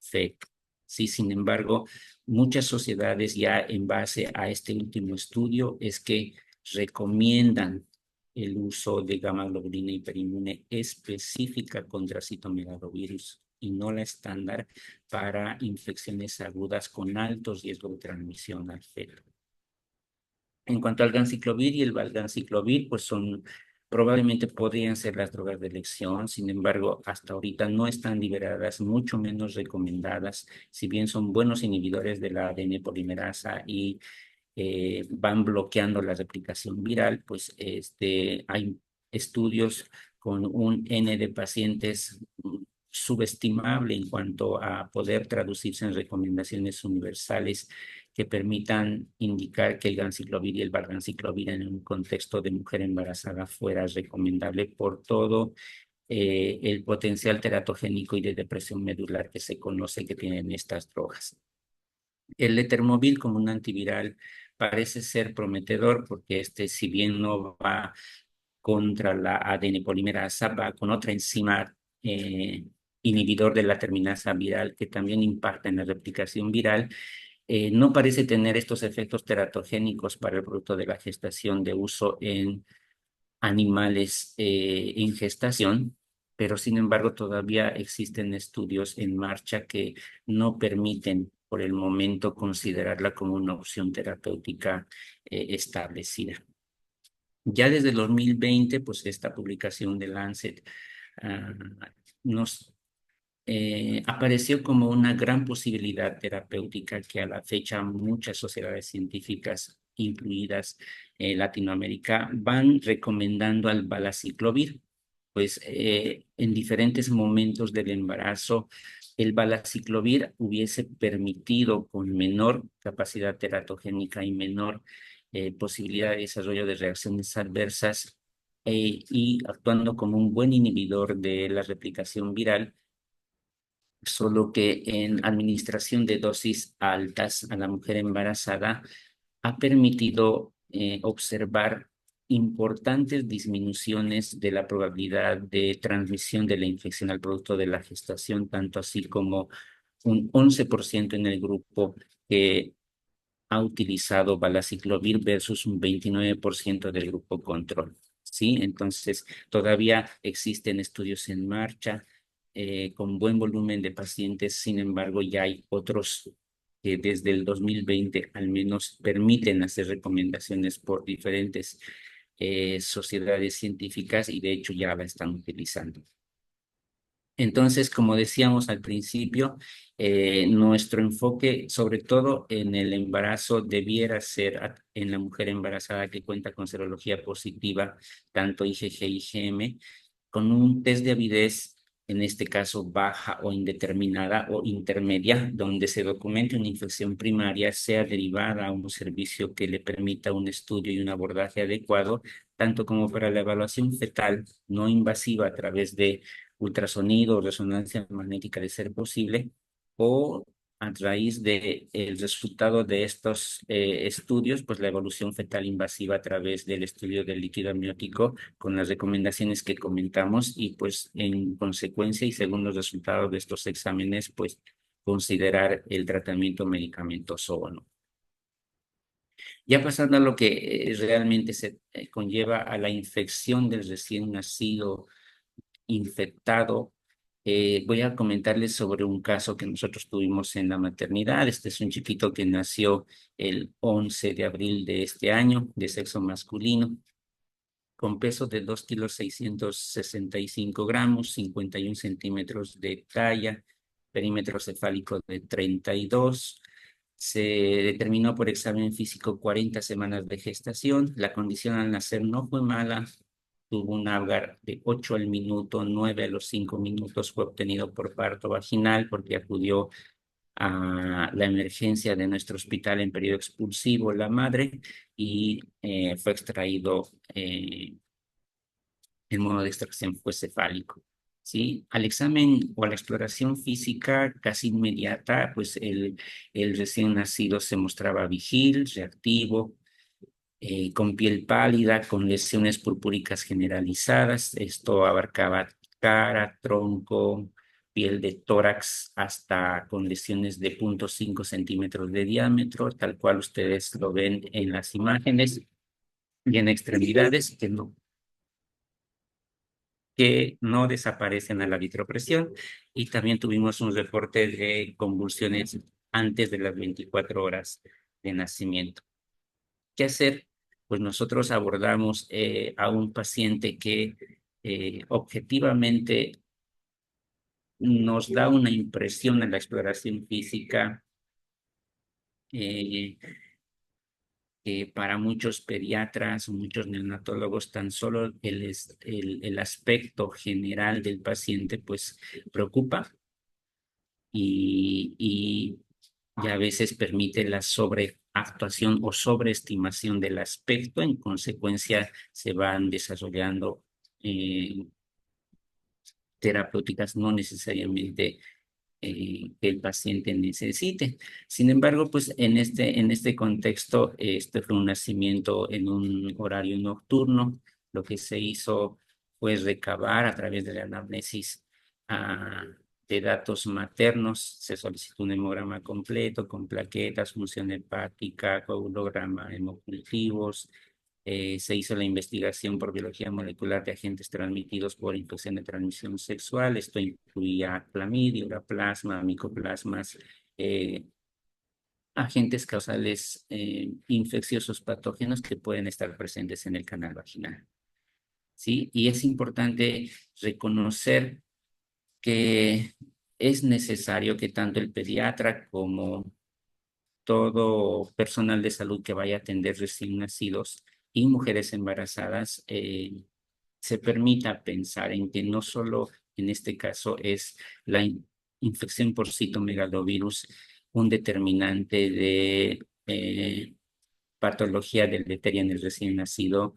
feto. Sí, sin embargo, muchas sociedades ya en base a este último estudio es que recomiendan el uso de gamma globulina hiperinmune específica contra citomegalovirus y no la estándar para infecciones agudas con alto riesgo de transmisión al feto. En cuanto al ganciclovir y el valganciclovir, pues probablemente podrían ser las drogas de elección, sin embargo, hasta ahorita no están liberadas, mucho menos recomendadas, si bien son buenos inhibidores de la ADN polimerasa y van bloqueando la replicación viral, pues hay estudios con un N de pacientes subestimable en cuanto a poder traducirse en recomendaciones universales que permitan indicar que el ganciclovir y el valganciclovir en un contexto de mujer embarazada fuera recomendable por todo el potencial teratogénico y de depresión medular que se conoce que tienen estas drogas. El letermovir como un antiviral parece ser prometedor porque si bien no va contra la ADN polimerasa, va con otra enzima inhibidor de la terminasa viral que también impacta en la replicación viral. No parece tener estos efectos teratogénicos para el producto de la gestación de uso en animales en gestación, pero sin embargo todavía existen estudios en marcha que no permiten por el momento considerarla como una opción terapéutica establecida. Ya desde el 2020, pues esta publicación de Lancet ah, nos apareció como una gran posibilidad terapéutica que a la fecha muchas sociedades científicas, incluidas Latinoamérica, van recomendando al valaciclovir. Pues en diferentes momentos del embarazo, el valaciclovir hubiese permitido con menor capacidad teratogénica y menor posibilidad de desarrollo de reacciones adversas y actuando como un buen inhibidor de la replicación viral, solo que en administración de dosis altas a la mujer embarazada ha permitido observar importantes disminuciones de la probabilidad de transmisión de la infección al producto de la gestación, tanto así como un 11% en el grupo que ha utilizado valaciclovir versus un 29% del grupo control. ¿Sí? Entonces, todavía existen estudios en marcha con buen volumen de pacientes, sin embargo, ya hay otros que desde el 2020 al menos permiten hacer recomendaciones por diferentes sociedades científicas y de hecho ya la están utilizando. Entonces, como decíamos al principio, nuestro enfoque, sobre todo en el embarazo, debiera ser en la mujer embarazada que cuenta con serología positiva, tanto IgG y IgM, con un test de avidez, en este caso baja o indeterminada o intermedia, donde se documente una infección primaria, sea derivada a un servicio que le permita un estudio y un abordaje adecuado, tanto como para la evaluación fetal no invasiva a través de ultrasonido o resonancia magnética de ser posible, o a raíz de el resultado de estos estudios, pues la evolución fetal invasiva a través del estudio del líquido amniótico con las recomendaciones que comentamos y pues en consecuencia y según los resultados de estos exámenes, pues considerar el tratamiento medicamentoso o no. Ya pasando a lo que realmente se conlleva a la infección del recién nacido infectado, voy a comentarles sobre un caso que nosotros tuvimos en la maternidad. Este es un chiquito que nació el 11 de abril de este año, de sexo masculino, con peso de 2,665 kilos, 51 centímetros de talla, perímetro cefálico de 32. Se determinó por examen físico 40 semanas de gestación. La condición al nacer no fue mala. Tuvo un Apgar de 8 al minuto, 9 a los 5 minutos. Fue obtenido por parto vaginal porque acudió a la emergencia de nuestro hospital en periodo expulsivo la madre y fue extraído en modo de extracción fue cefálico. ¿Sí? Al examen o a la exploración física casi inmediata, pues el recién nacido se mostraba vigil, reactivo, con piel pálida, con lesiones purpúricas generalizadas. Esto abarcaba cara, tronco, piel de tórax, hasta con lesiones de 0,5 centímetros de diámetro, tal cual ustedes lo ven en las imágenes, y en extremidades que no desaparecen a la vitropresión, y también tuvimos un reporte de convulsiones antes de las 24 horas de nacimiento. ¿Qué hacer? Pues nosotros abordamos a un paciente que objetivamente nos da una impresión en la exploración física eh, que para muchos pediatras o muchos neonatólogos tan solo el aspecto general del paciente pues preocupa y a veces permite la sobreactuación o sobreestimación del aspecto. En consecuencia, se van desarrollando terapéuticas, no necesariamente que el paciente necesite. Sin embargo, pues en este contexto, este fue un nacimiento en un horario nocturno. Lo que se hizo fue recabar a través de la anamnesis ah, de datos maternos. Se solicitó un hemograma completo con plaquetas, función hepática, coagulograma, hemocultivos. Se hizo la investigación por biología molecular de agentes transmitidos por infección de transmisión sexual. Esto incluía clamidia, uraplasma, micoplasmas, eh, agentes causales infecciosos patógenos que pueden estar presentes en el canal vaginal. ¿Sí? Y es importante reconocer que es necesario que tanto el pediatra como todo personal de salud que vaya a atender recién nacidos y mujeres embarazadas se permita pensar en que no solo en este caso es la infección por citomegalovirus un determinante de patología deleteria en el recién nacido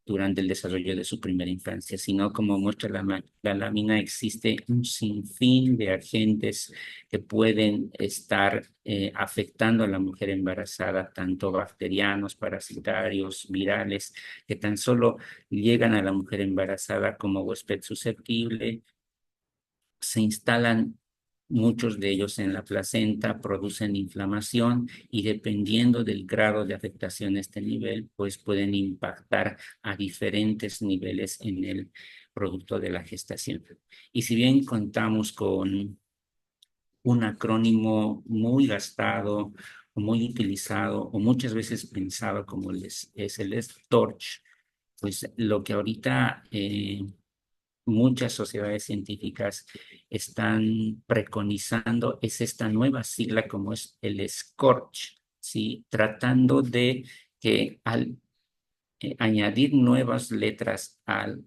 durante el desarrollo de su primera infancia, sino como muestra la lámina, existe un sinfín de agentes que pueden estar afectando a la mujer embarazada, tanto bacterianos, parasitarios, virales, que tan solo llegan a la mujer embarazada como huésped susceptible, se instalan muchos de ellos en la placenta, producen inflamación y dependiendo del grado de afectación a este nivel, pues pueden impactar a diferentes niveles en el producto de la gestación. Y si bien contamos con un acrónimo muy gastado, muy utilizado o muchas veces pensado como es el STORCH, pues lo que ahorita muchas sociedades científicas están preconizando es esta nueva sigla como es el SCORCH, ¿sí? Tratando de que al añadir nuevas letras al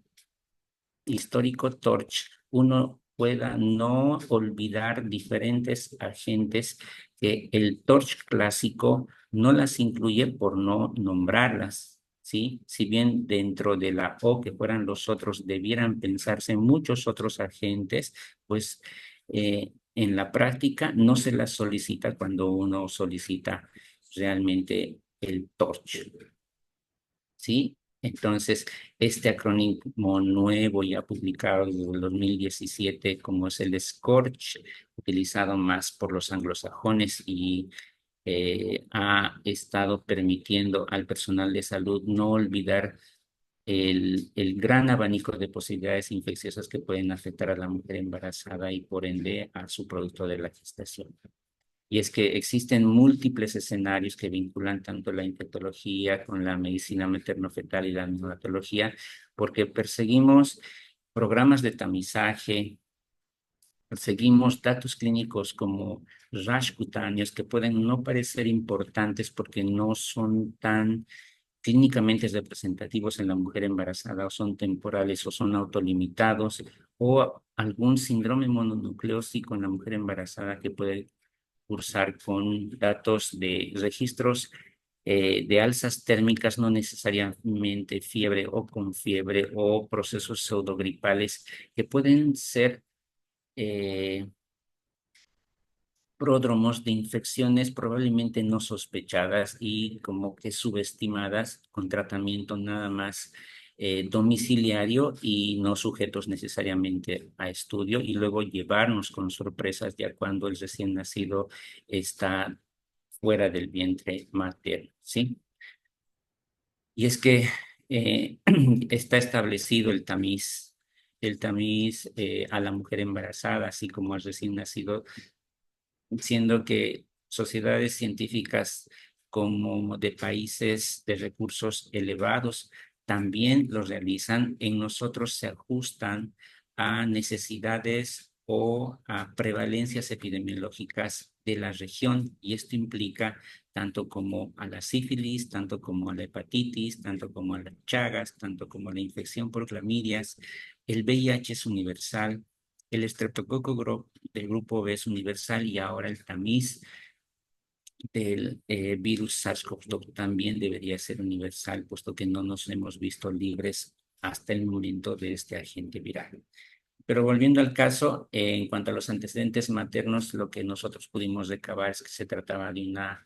histórico TORCH, uno pueda no olvidar diferentes agentes que el TORCH clásico no las incluye por no nombrarlas, ¿sí? Si bien dentro de la O que fueran los otros debieran pensarse muchos otros agentes, pues en la práctica no se las solicita cuando uno solicita realmente el TORCH. ¿Sí? Entonces, este acrónimo nuevo ya publicado en el 2017, como es el SCORCH, utilizado más por los anglosajones y ha estado permitiendo al personal de salud no olvidar el gran abanico de posibilidades infecciosas que pueden afectar a la mujer embarazada y por ende a su producto de la gestación. Y es que existen múltiples escenarios que vinculan tanto la infectología con la medicina materno-fetal y la neonatología, porque perseguimos programas de tamizaje, perseguimos datos clínicos como rash cutáneos que pueden no parecer importantes porque no son tan clínicamente representativos en la mujer embarazada o son temporales o son autolimitados o algún síndrome mononucleósico en la mujer embarazada que puede cursar con datos de registros de alzas térmicas, no necesariamente fiebre o con fiebre o procesos pseudogripales que pueden ser eh, pródromos de infecciones probablemente no sospechadas y como que subestimadas con tratamiento nada más domiciliario y no sujetos necesariamente a estudio y luego llevarnos con sorpresas ya cuando el recién nacido está fuera del vientre materno, ¿sí? Y es que está establecido el tamiz a la mujer embarazada, así como al recién nacido, siendo que sociedades científicas como de países de recursos elevados también lo realizan. En nosotros se ajustan a necesidades o a prevalencias epidemiológicas de la región y esto implica tanto como a la sífilis, tanto como a la hepatitis, tanto como a las chagas, tanto como a la infección por clamidias. El VIH es universal, el estreptococo del grupo B es universal y ahora el tamiz del virus SARS-CoV-2 también debería ser universal, puesto que no nos hemos visto libres hasta el momento de este agente viral. Pero volviendo al caso, en cuanto a los antecedentes maternos, lo que nosotros pudimos recabar es que se trataba de una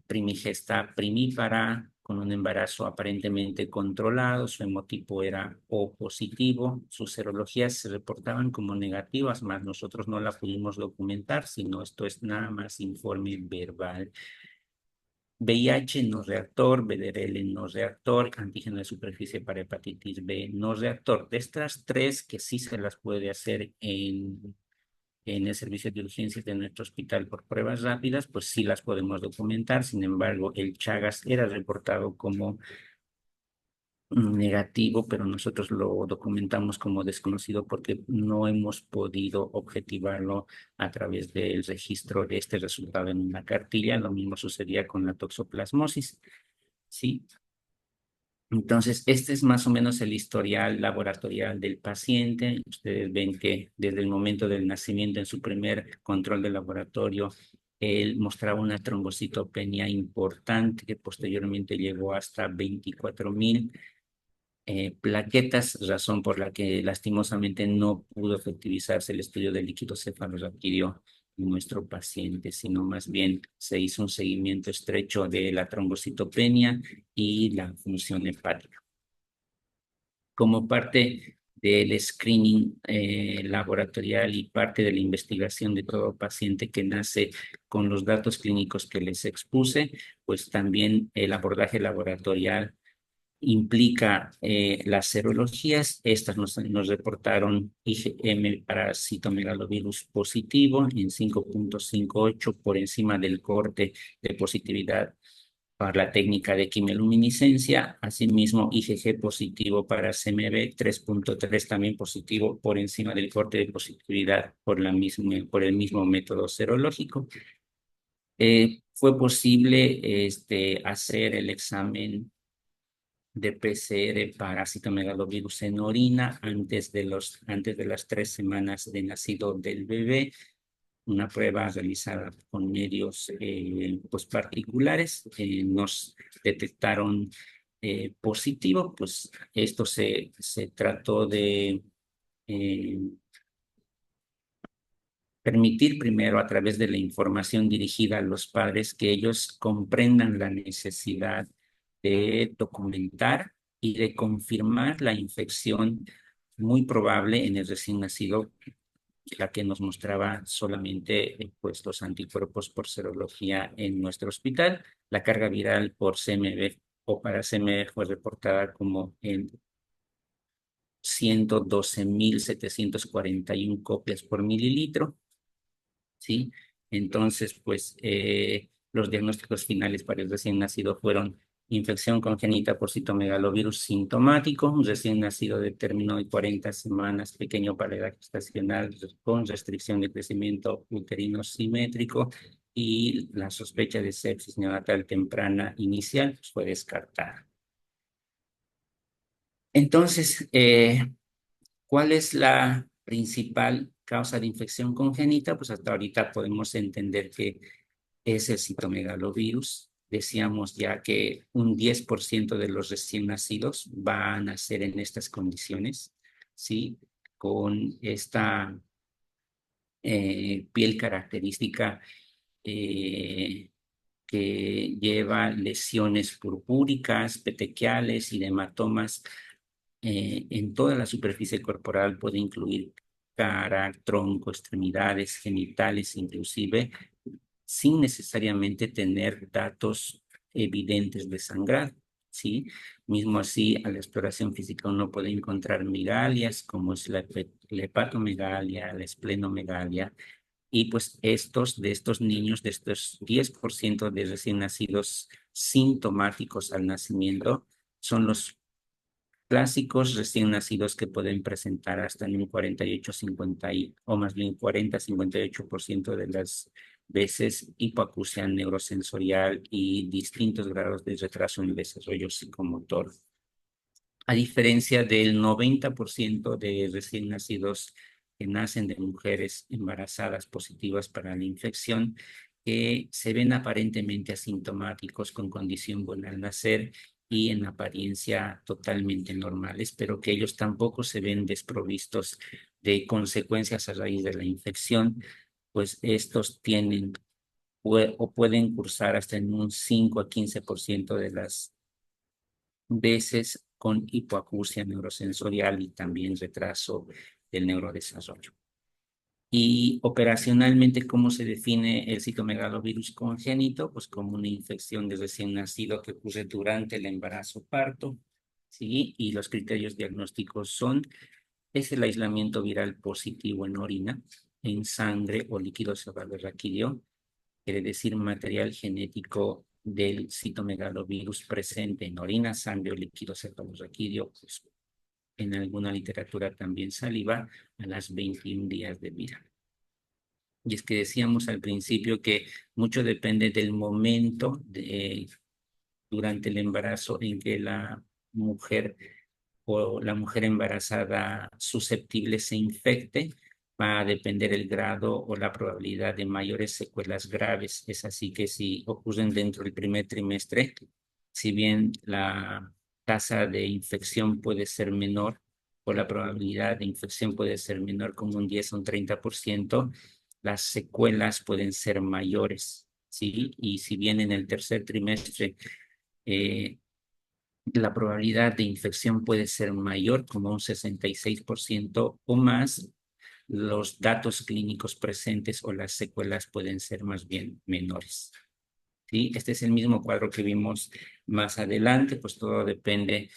primigesta primípara con un embarazo aparentemente controlado, su hemotipo era O positivo, sus serologías se reportaban como negativas, más nosotros no la pudimos documentar, sino esto es nada más informe verbal. VIH no reactor, VDRL no reactor, antígeno de superficie para hepatitis B no reactor. De estas tres que sí se las puede hacer en el servicio de urgencias de nuestro hospital por pruebas rápidas, pues sí las podemos documentar. Sin embargo, el Chagas era reportado como negativo, pero nosotros lo documentamos como desconocido porque no hemos podido objetivarlo a través del registro de este resultado en una cartilla. Lo mismo sucedía con la toxoplasmosis, ¿sí? Entonces, este es más o menos el historial laboratorial del paciente. Ustedes ven que desde el momento del nacimiento, en su primer control de laboratorio, él mostraba una trombocitopenia importante que posteriormente llegó hasta 24,000 plaquetas, razón por la que lastimosamente no pudo efectivizarse el estudio del líquido cefalorraquídeo en nuestro paciente, sino más bien se hizo un seguimiento estrecho de la trombocitopenia y la función hepática. Como parte del screening laboratorial y parte de la investigación de todo paciente que nace con los datos clínicos que les expuse, pues también el abordaje laboratorial implica las serologías. Estas nos reportaron IgM para citomegalovirus positivo en 5,58 por encima del corte de positividad para la técnica de quimioluminiscencia. Asimismo, IgG positivo para CMV 3,3 también positivo por encima del corte de positividad por el mismo método serológico. Fue posible hacer el examen de PCR para citomegalovirus en orina antes de las 3 semanas de nacido del bebé, una prueba realizada con medios pues particulares. Nos detectaron positivo. Pues esto se trató de eh, permitir primero, a través de la información dirigida a los padres, que ellos comprendan la necesidad de documentar y de confirmar la infección muy probable en el recién nacido, la que nos mostraba solamente pues, los anticuerpos por serología en nuestro hospital. La carga viral por CMV o para CMV fue reportada como en 112,741 copias por mililitro, ¿sí? Entonces, pues los diagnósticos finales para el recién nacido fueron infección congénita por citomegalovirus sintomático, un recién nacido de término de 40 semanas, pequeño para edad gestacional, con restricción de crecimiento uterino simétrico, y la sospecha de sepsis neonatal temprana inicial pues, fue descartada. Entonces, ¿cuál es la principal causa de infección congénita? Pues hasta ahorita podemos entender que es el citomegalovirus. Decíamos ya que un 10% de los recién nacidos van a nacer en estas condiciones, ¿sí? Con esta piel característica eh, que lleva lesiones purpúricas, petequiales y hematomas en toda la superficie corporal. Puede incluir cara, tronco, extremidades, genitales, inclusive, sin necesariamente tener datos evidentes de sangrado, ¿sí? Mismo así, a la exploración física uno puede encontrar megalias, como es la hepatomegalia, la esplenomegalia, y pues de estos niños, de estos 10% de recién nacidos sintomáticos al nacimiento, son los clásicos recién nacidos que pueden presentar hasta en un 48, 50 o más bien 40-58% de las veces hipoacusia neurosensorial y distintos grados de retraso en el desarrollo psicomotor. A diferencia del 90% de recién nacidos que nacen de mujeres embarazadas positivas para la infección, que se ven aparentemente asintomáticos con condición buena al nacer y en apariencia totalmente normales, pero que ellos tampoco se ven desprovistos de consecuencias a raíz de la infección, pues estos tienen o pueden cursar hasta en un 5 a 15% de las veces con hipoacusia neurosensorial y también retraso del neurodesarrollo. Y operacionalmente, ¿cómo se define el citomegalovirus congénito? Pues como una infección de recién nacido que ocurre durante el embarazo-parto, ¿sí? Y los criterios diagnósticos son, es el aislamiento viral positivo en orina, en sangre o líquido cerebroraquídeo, quiere decir material genético del citomegalovirus presente en orina, sangre o líquido cerebroraquídeo, pues, en alguna literatura también saliva, a las 21 días de vida. Y es que decíamos al principio que mucho depende del momento durante el embarazo en que la mujer o la mujer embarazada susceptible se infecte, va a depender el grado o la probabilidad de mayores secuelas graves. Es así que si ocurren dentro del primer trimestre, si bien la tasa de infección puede ser menor o la probabilidad de infección puede ser menor como un 10 o un 30%, las secuelas pueden ser mayores, ¿sí? Y si bien en el tercer trimestre eh, la probabilidad de infección puede ser mayor, como un 66% o más, los datos clínicos presentes o las secuelas pueden ser más bien menores. ¿Sí? Este es el mismo cuadro que vimos más adelante, pues todo depende,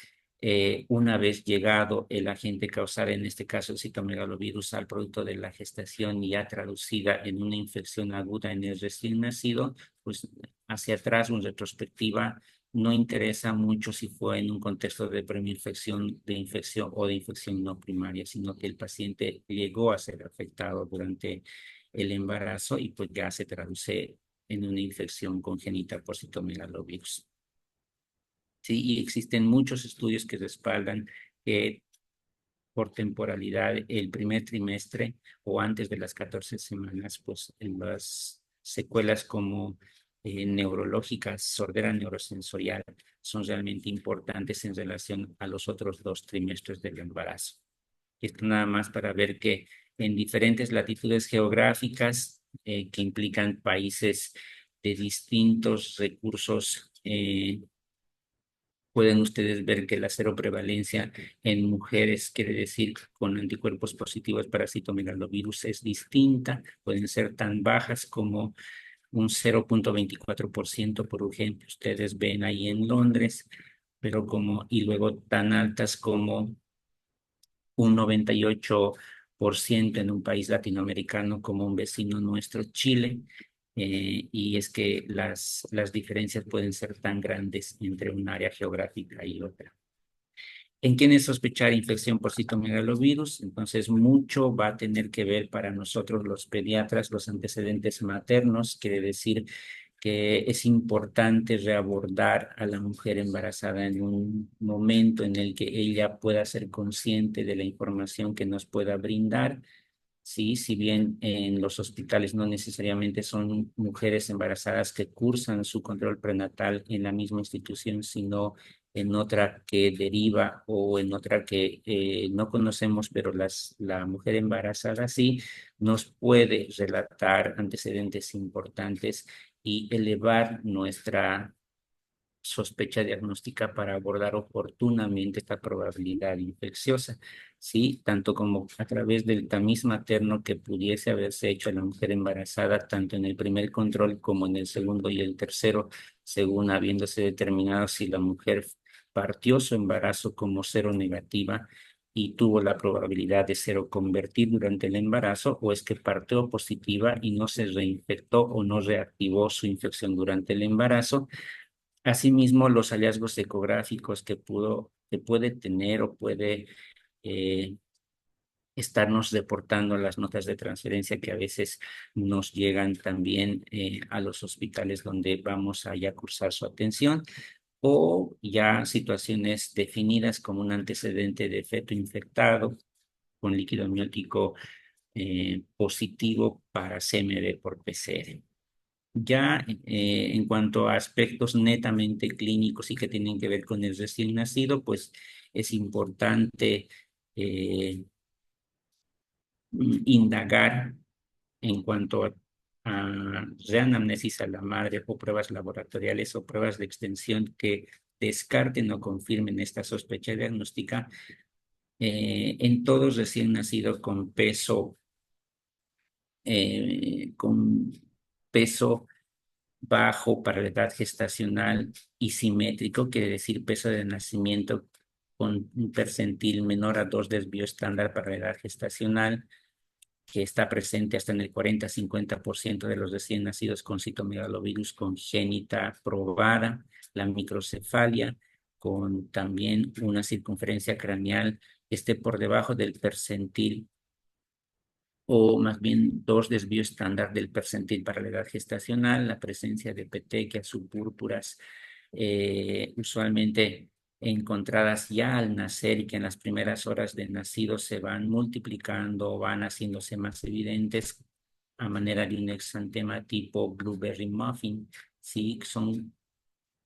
una vez llegado el agente causal, en este caso el citomegalovirus, al producto de la gestación y ya traducida en una infección aguda en el recién nacido, pues hacia atrás, en retrospectiva, no interesa mucho si fue en un contexto de premiinfección, de infección o de infección no primaria, sino que el paciente llegó a ser afectado durante el embarazo y pues ya se traduce en una infección congénita por citomegalovirus. Sí, y existen muchos estudios que respaldan que por temporalidad el primer trimestre o antes de las 14 semanas, pues en las secuelas como neurológicas, sordera neurosensorial, son realmente importantes en relación a los otros 2 trimestres del embarazo. Esto nada más para ver que en diferentes latitudes geográficas que implican países de distintos recursos, pueden ustedes ver que la seroprevalencia en mujeres, quiere decir con anticuerpos positivos para citomegalovirus, es distinta. Pueden ser tan bajas como un 0,24%, por ejemplo, ustedes ven ahí en Londres, pero y luego tan altas como un 98% en un país latinoamericano como un vecino nuestro, Chile, y es que las diferencias pueden ser tan grandes entre un área geográfica y otra. ¿En quiénes sospechar infección por citomegalovirus? Entonces, mucho va a tener que ver para nosotros los pediatras, los antecedentes maternos, quiere decir que es importante reabordar a la mujer embarazada en un momento en el que ella pueda ser consciente de la información que nos pueda brindar. Sí, si bien en los hospitales no necesariamente son mujeres embarazadas que cursan su control prenatal en la misma institución, sino en otra que deriva o en otra que no conocemos, pero la mujer embarazada sí nos puede relatar antecedentes importantes y elevar nuestra sospecha diagnóstica para abordar oportunamente esta probabilidad infecciosa, ¿sí? Tanto como a través del tamiz materno que pudiese haberse hecho a la mujer embarazada, tanto en el primer control como en el segundo y el tercero, según habiéndose determinado si la mujer partió su embarazo como cero negativa y tuvo la probabilidad de seroconvertir durante el embarazo, o es que partió positiva y no se reinfectó o no reactivó su infección durante el embarazo. Asimismo, los hallazgos ecográficos que puede tener o puede eh, estarnos reportando las notas de transferencia que a veces nos llegan también a los hospitales donde vamos a ya cursar su atención, o ya situaciones definidas como un antecedente de feto infectado con líquido amniótico positivo para CMV por PCR. Ya en cuanto a aspectos netamente clínicos y que tienen que ver con el recién nacido, pues es importante indagar en cuanto a reanamnesis a la madre o pruebas laboratoriales o pruebas de extensión que descarten o confirmen esta sospecha diagnóstica en todos recién nacidos con peso bajo para la edad gestacional y simétrico, quiere decir peso de nacimiento con un percentil menor a 2 del bioestándar para la edad gestacional, que está presente hasta en el 40-50% de los recién nacidos con citomegalovirus congénita probada, la microcefalia, con también una circunferencia craneal que esté por debajo del percentil o más bien 2 desvío estándar del percentil para la edad gestacional, la presencia de petequias subpúrpuras, usualmente encontradas ya al nacer y que en las primeras horas de nacido se van multiplicando o van haciéndose más evidentes a manera de un exantema tipo blueberry muffin, ¿sí? Son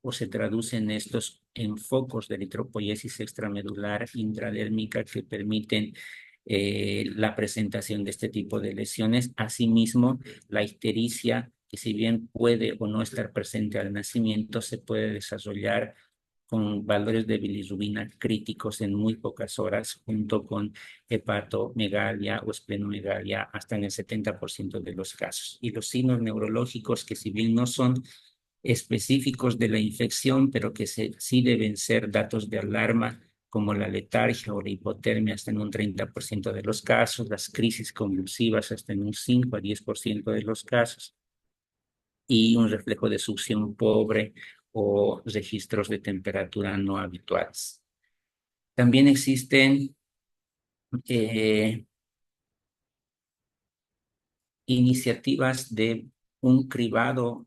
o se traducen estos en focos de eritropoiesis extramedular intradérmica que permiten la presentación de este tipo de lesiones. Asimismo, la ictericia, que si bien puede o no estar presente al nacimiento, se puede desarrollar con valores de bilirrubina críticos en muy pocas horas, junto con hepatomegalia o esplenomegalia, hasta en el 70% de los casos. Y los signos neurológicos, que si bien no son específicos de la infección, pero que sí deben ser datos de alarma, como la letargia o la hipotermia hasta en un 30% de los casos, las crisis convulsivas hasta en un 5 a 10% de los casos, y un reflejo de succión pobre o registros de temperatura no habituales. También existen eh, iniciativas de un cribado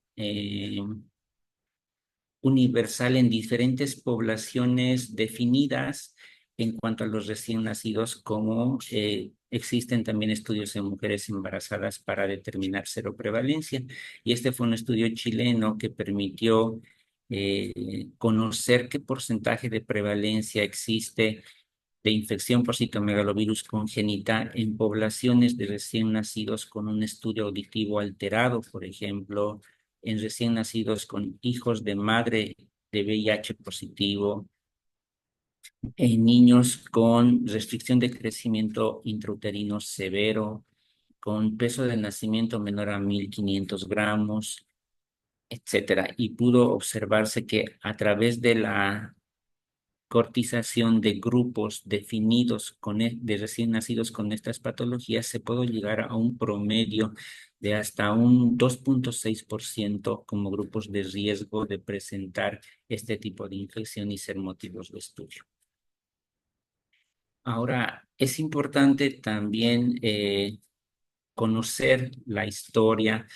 universal en diferentes poblaciones definidas en cuanto a los recién nacidos, como existen también estudios en mujeres embarazadas para determinar seroprevalencia. Y este fue un estudio chileno que permitió conocer qué porcentaje de prevalencia existe de infección por citomegalovirus congénita en poblaciones de recién nacidos con un estudio auditivo alterado, por ejemplo, en recién nacidos con hijos de madre de VIH positivo, en niños con restricción de crecimiento intrauterino severo, con peso de nacimiento menor a 1.500 gramos, etcétera. Y pudo observarse que a través de la cortización de grupos definidos de recién nacidos con estas patologías, se puede llegar a un promedio de hasta un 2,6% como grupos de riesgo de presentar este tipo de infección y ser motivos de estudio. Ahora, es importante también conocer la historia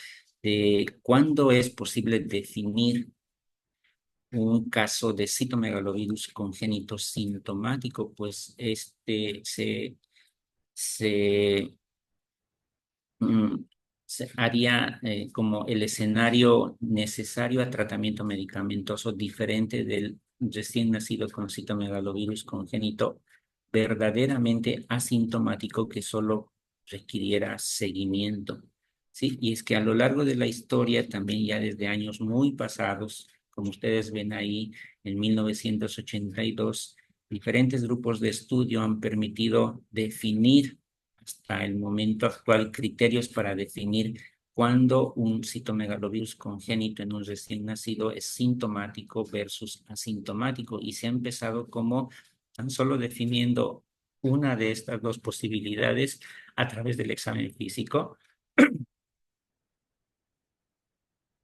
de cuándo es posible definir un caso de citomegalovirus congénito sintomático, pues se, mm, se haría como el escenario necesario a tratamiento medicamentoso diferente del recién nacido con citomegalovirus congénito verdaderamente asintomático que solo requiriera seguimiento. ¿Sí? Y es que a lo largo de la historia, también ya desde años muy pasados, como ustedes ven ahí, en 1982, diferentes grupos de estudio han permitido definir hasta el momento actual criterios para definir cuándo un citomegalovirus congénito en un recién nacido es sintomático versus asintomático. Y se ha empezado como tan solo definiendo una de estas dos posibilidades a través del examen físico.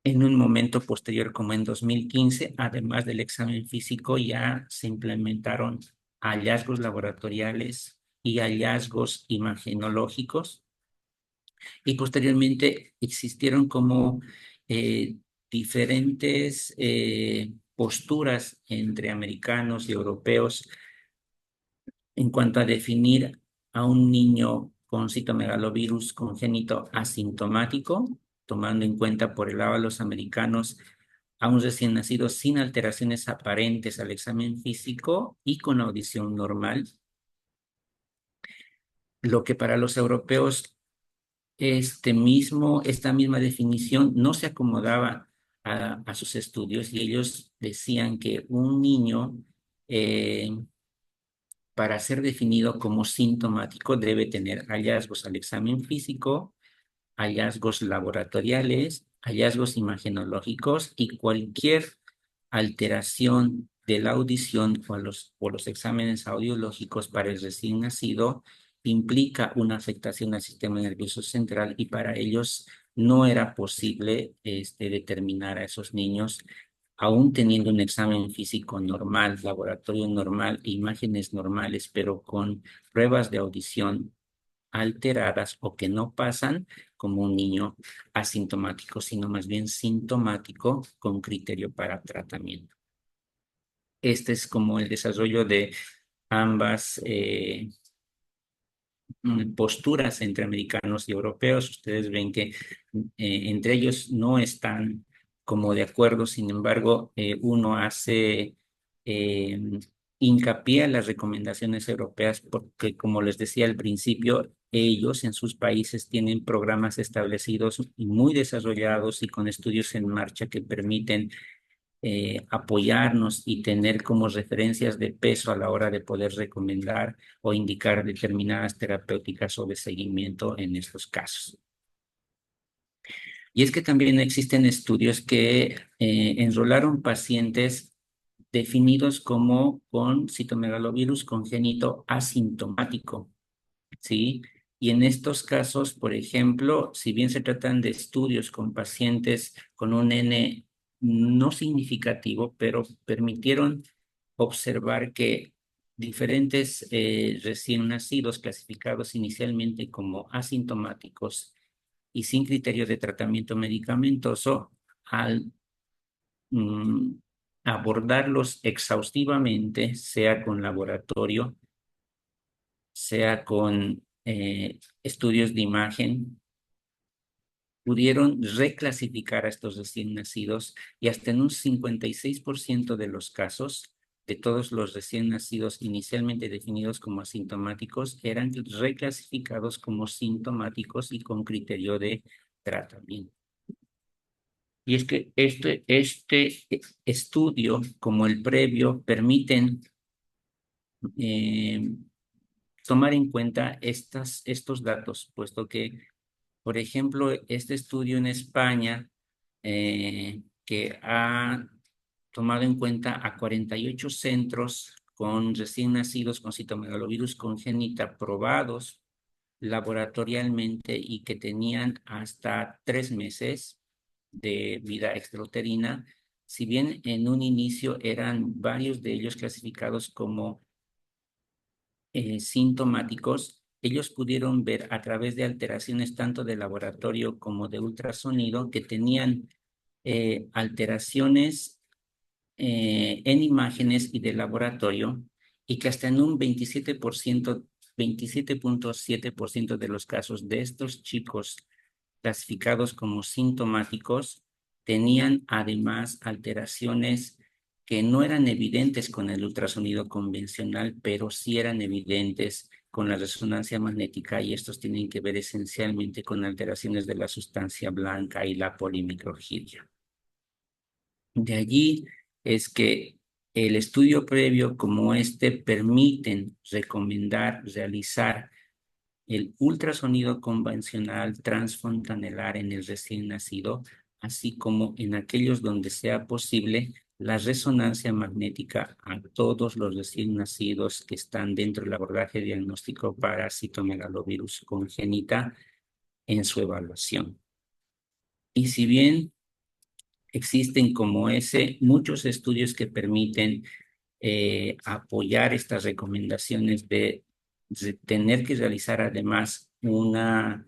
En un momento posterior, como en 2015, además del examen físico, ya se implementaron hallazgos laboratoriales y hallazgos imagenológicos, y posteriormente existieron como diferentes posturas entre americanos y europeos en cuanto a definir a un niño con citomegalovirus congénito asintomático tomando en cuenta por el lado de los americanos a un recién nacido sin alteraciones aparentes al examen físico y con audición normal, lo que para los europeos esta misma definición no se acomodaba a sus estudios, y ellos decían que un niño, eh, para ser definido como sintomático, debe tener hallazgos al examen físico, hallazgos laboratoriales, hallazgos imagenológicos y cualquier alteración de la audición o los exámenes audiológicos para el recién nacido implica una afectación al sistema nervioso central, y para ellos no era posible determinar a esos niños, aún teniendo un examen físico normal, laboratorio normal, imágenes normales, pero con pruebas de audición alteradas o que no pasan como un niño asintomático, sino más bien sintomático con criterio para tratamiento. Este es como el desarrollo de ambas posturas entre americanos y europeos. Ustedes ven que entre ellos no están como de acuerdo. Sin embargo, uno hace eh, hincapié en las recomendaciones europeas porque, como les decía al principio, ellos en sus países tienen programas establecidos y muy desarrollados y con estudios en marcha que permiten apoyarnos y tener como referencias de peso a la hora de poder recomendar o indicar determinadas terapéuticas o de seguimiento en estos casos. Y es que también existen estudios que enrolaron pacientes definidos como con citomegalovirus congénito asintomático, ¿sí? Y en estos casos, por ejemplo, si bien se tratan de estudios con pacientes con un N no significativo, pero permitieron observar que diferentes recién nacidos clasificados inicialmente como asintomáticos y sin criterio de tratamiento medicamentoso, al mm, abordarlos exhaustivamente, sea con laboratorio, sea con estudios de imagen, pudieron reclasificar a estos recién nacidos, y hasta en un 56% de los casos de todos los recién nacidos inicialmente definidos como asintomáticos eran reclasificados como sintomáticos y con criterio de tratamiento. Y es que este estudio, como el previo, permiten eh, tomar en cuenta estos datos, puesto que, por ejemplo, este estudio en España, que ha tomado en cuenta a 48 centros con recién nacidos con citomegalovirus congénita probados laboratorialmente y que tenían hasta 3 meses de vida extrauterina, si bien en un inicio eran varios de ellos clasificados como sintomáticos, ellos pudieron ver a través de alteraciones tanto de laboratorio como de ultrasonido que tenían alteraciones en imágenes y de laboratorio, y que hasta en un 27.7% de los casos de estos chicos clasificados como sintomáticos tenían además alteraciones que no eran evidentes con el ultrasonido convencional, pero sí eran evidentes con la resonancia magnética, y estos tienen que ver esencialmente con alteraciones de la sustancia blanca y la polimicrogiria. De allí es que el estudio previo como este permiten recomendar realizar el ultrasonido convencional transfontanelar en el recién nacido, así como en aquellos donde sea posible la resonancia magnética a todos los recién nacidos que están dentro del abordaje diagnóstico para citomegalovirus congénita en su evaluación. Y si bien existen como ese muchos estudios que permiten apoyar estas recomendaciones de tener que realizar además una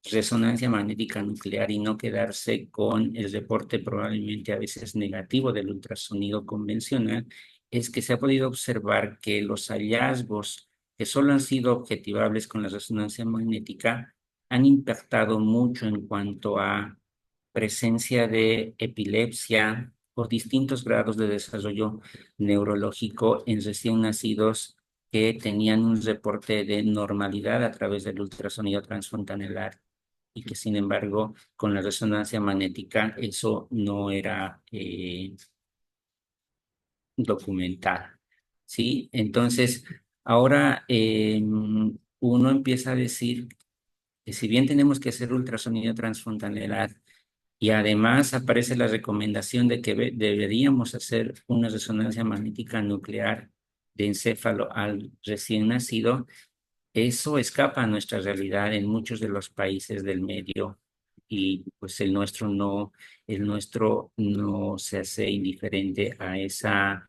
resonancia magnética nuclear y no quedarse con el reporte probablemente a veces negativo del ultrasonido convencional, es que se ha podido observar que los hallazgos que solo han sido objetivables con la resonancia magnética han impactado mucho en cuanto a presencia de epilepsia o distintos grados de desarrollo neurológico en recién nacidos que tenían un reporte de normalidad a través del ultrasonido transfontanelar y que sin embargo con la resonancia magnética eso no era documentado, ¿sí? Entonces, ahora uno empieza a decir que si bien tenemos que hacer ultrasonido transfontanelar y además aparece la recomendación de que deberíamos hacer una resonancia magnética nuclear de encéfalo al recién nacido, eso escapa a nuestra realidad en muchos de los países del medio y pues el nuestro no se hace indiferente a esa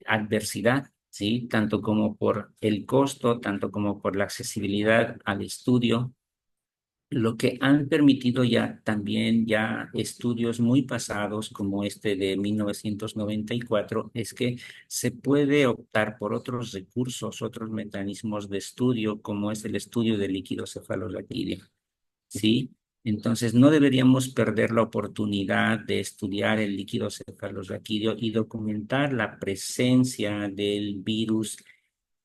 adversidad, ¿sí? Tanto como por el costo, tanto como por la accesibilidad al estudio, lo que han permitido ya también ya estudios muy pasados como este de 1994 es que se puede optar por otros recursos, otros mecanismos de estudio como es el estudio del líquido cefalorraquídeo, ¿sí? Entonces no deberíamos perder la oportunidad de estudiar el líquido cefalorraquídeo y documentar la presencia del virus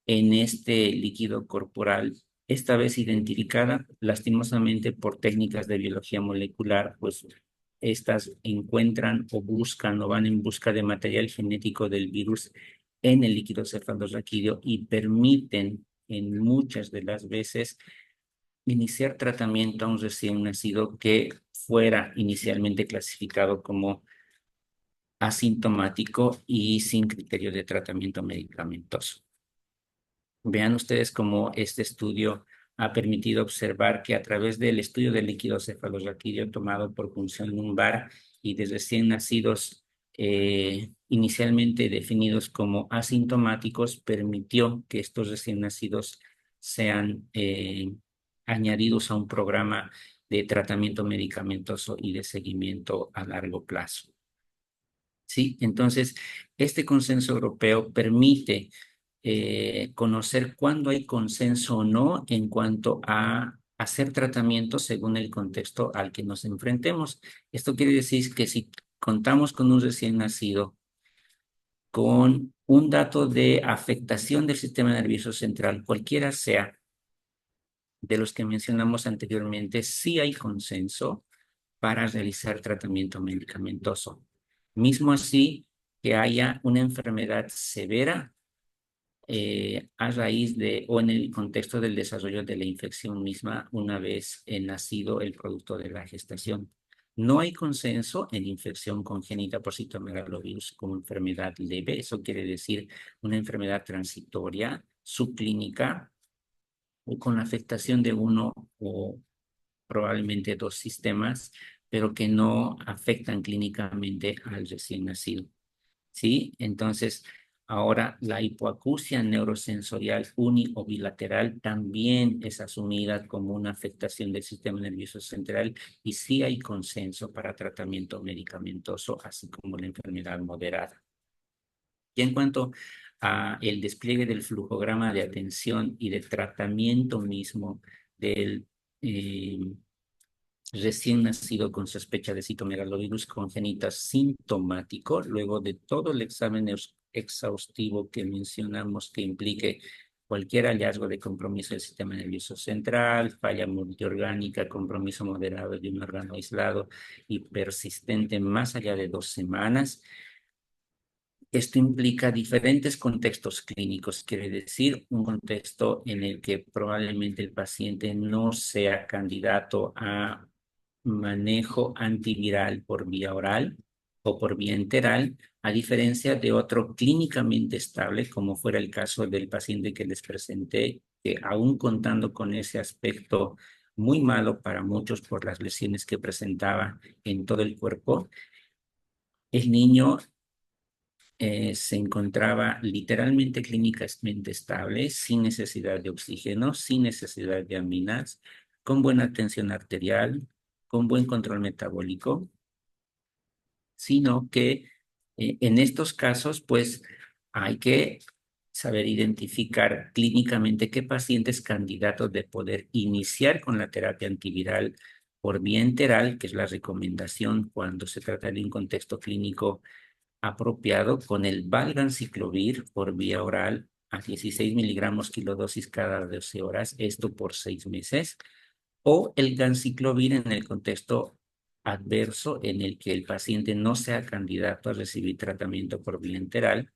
en este líquido corporal, esta vez identificada lastimosamente por técnicas de biología molecular, pues estas encuentran o buscan o van en busca de material genético del virus en el líquido cefalorraquídeo y permiten en muchas de las veces iniciar tratamiento a un recién nacido que fuera inicialmente clasificado como asintomático y sin criterio de tratamiento medicamentoso. Vean ustedes cómo este estudio ha permitido observar que a través del estudio del líquido cefalorraquídeo tomado por punción lumbar y de recién nacidos inicialmente definidos como asintomáticos, permitió que estos recién nacidos sean añadidos a un programa de tratamiento medicamentoso y de seguimiento a largo plazo. ¿Sí? Entonces, este consenso europeo permite conocer cuándo hay consenso o no en cuanto a hacer tratamientos según el contexto al que nos enfrentemos. Esto quiere decir que si contamos con un recién nacido con un dato de afectación del sistema nervioso central, cualquiera sea de los que mencionamos anteriormente, sí hay consenso para realizar tratamiento medicamentoso. Mismo así que haya una enfermedad severa a raíz de o en el contexto del desarrollo de la infección misma una vez nacido el producto de la gestación. No hay consenso en infección congénita por citomegalovirus como enfermedad leve. Eso quiere decir una enfermedad transitoria, subclínica o con afectación de uno o probablemente dos sistemas, pero que no afectan clínicamente al recién nacido. ¿Sí? Entonces, ahora la hipoacusia neurosensorial uni o bilateral también es asumida como una afectación del sistema nervioso central y sí hay consenso para tratamiento medicamentoso, así como la enfermedad moderada. Y en cuanto a el despliegue del flujograma de atención y de tratamiento mismo del recién nacido con sospecha de citomegalovirus congénita sintomático, luego de todo el examen exhaustivo que mencionamos que implique cualquier hallazgo de compromiso del sistema nervioso central, falla multiorgánica, compromiso moderado de un órgano aislado y persistente más allá de 2 semanas. Esto implica diferentes contextos clínicos, quiere decir un contexto en el que probablemente el paciente no sea candidato a manejo antiviral por vía oral o por vía enteral, a diferencia de otro clínicamente estable, como fuera el caso del paciente que les presenté, que aún contando con ese aspecto muy malo para muchos por las lesiones que presentaba en todo el cuerpo, el niño se encontraba literalmente clínicamente estable, sin necesidad de oxígeno, sin necesidad de aminas, con buena tensión arterial, con buen control metabólico, sino que en estos casos, pues hay que saber identificar clínicamente qué pacientes candidatos de poder iniciar con la terapia antiviral por vía enteral, que es la recomendación cuando se trata de un contexto clínico apropiado, con el valganciclovir por vía oral a 16 miligramos kilodosis cada 12 horas, esto por 6 meses, o el ganciclovir en el contexto adverso en el que el paciente no sea candidato a recibir tratamiento por vía enteral,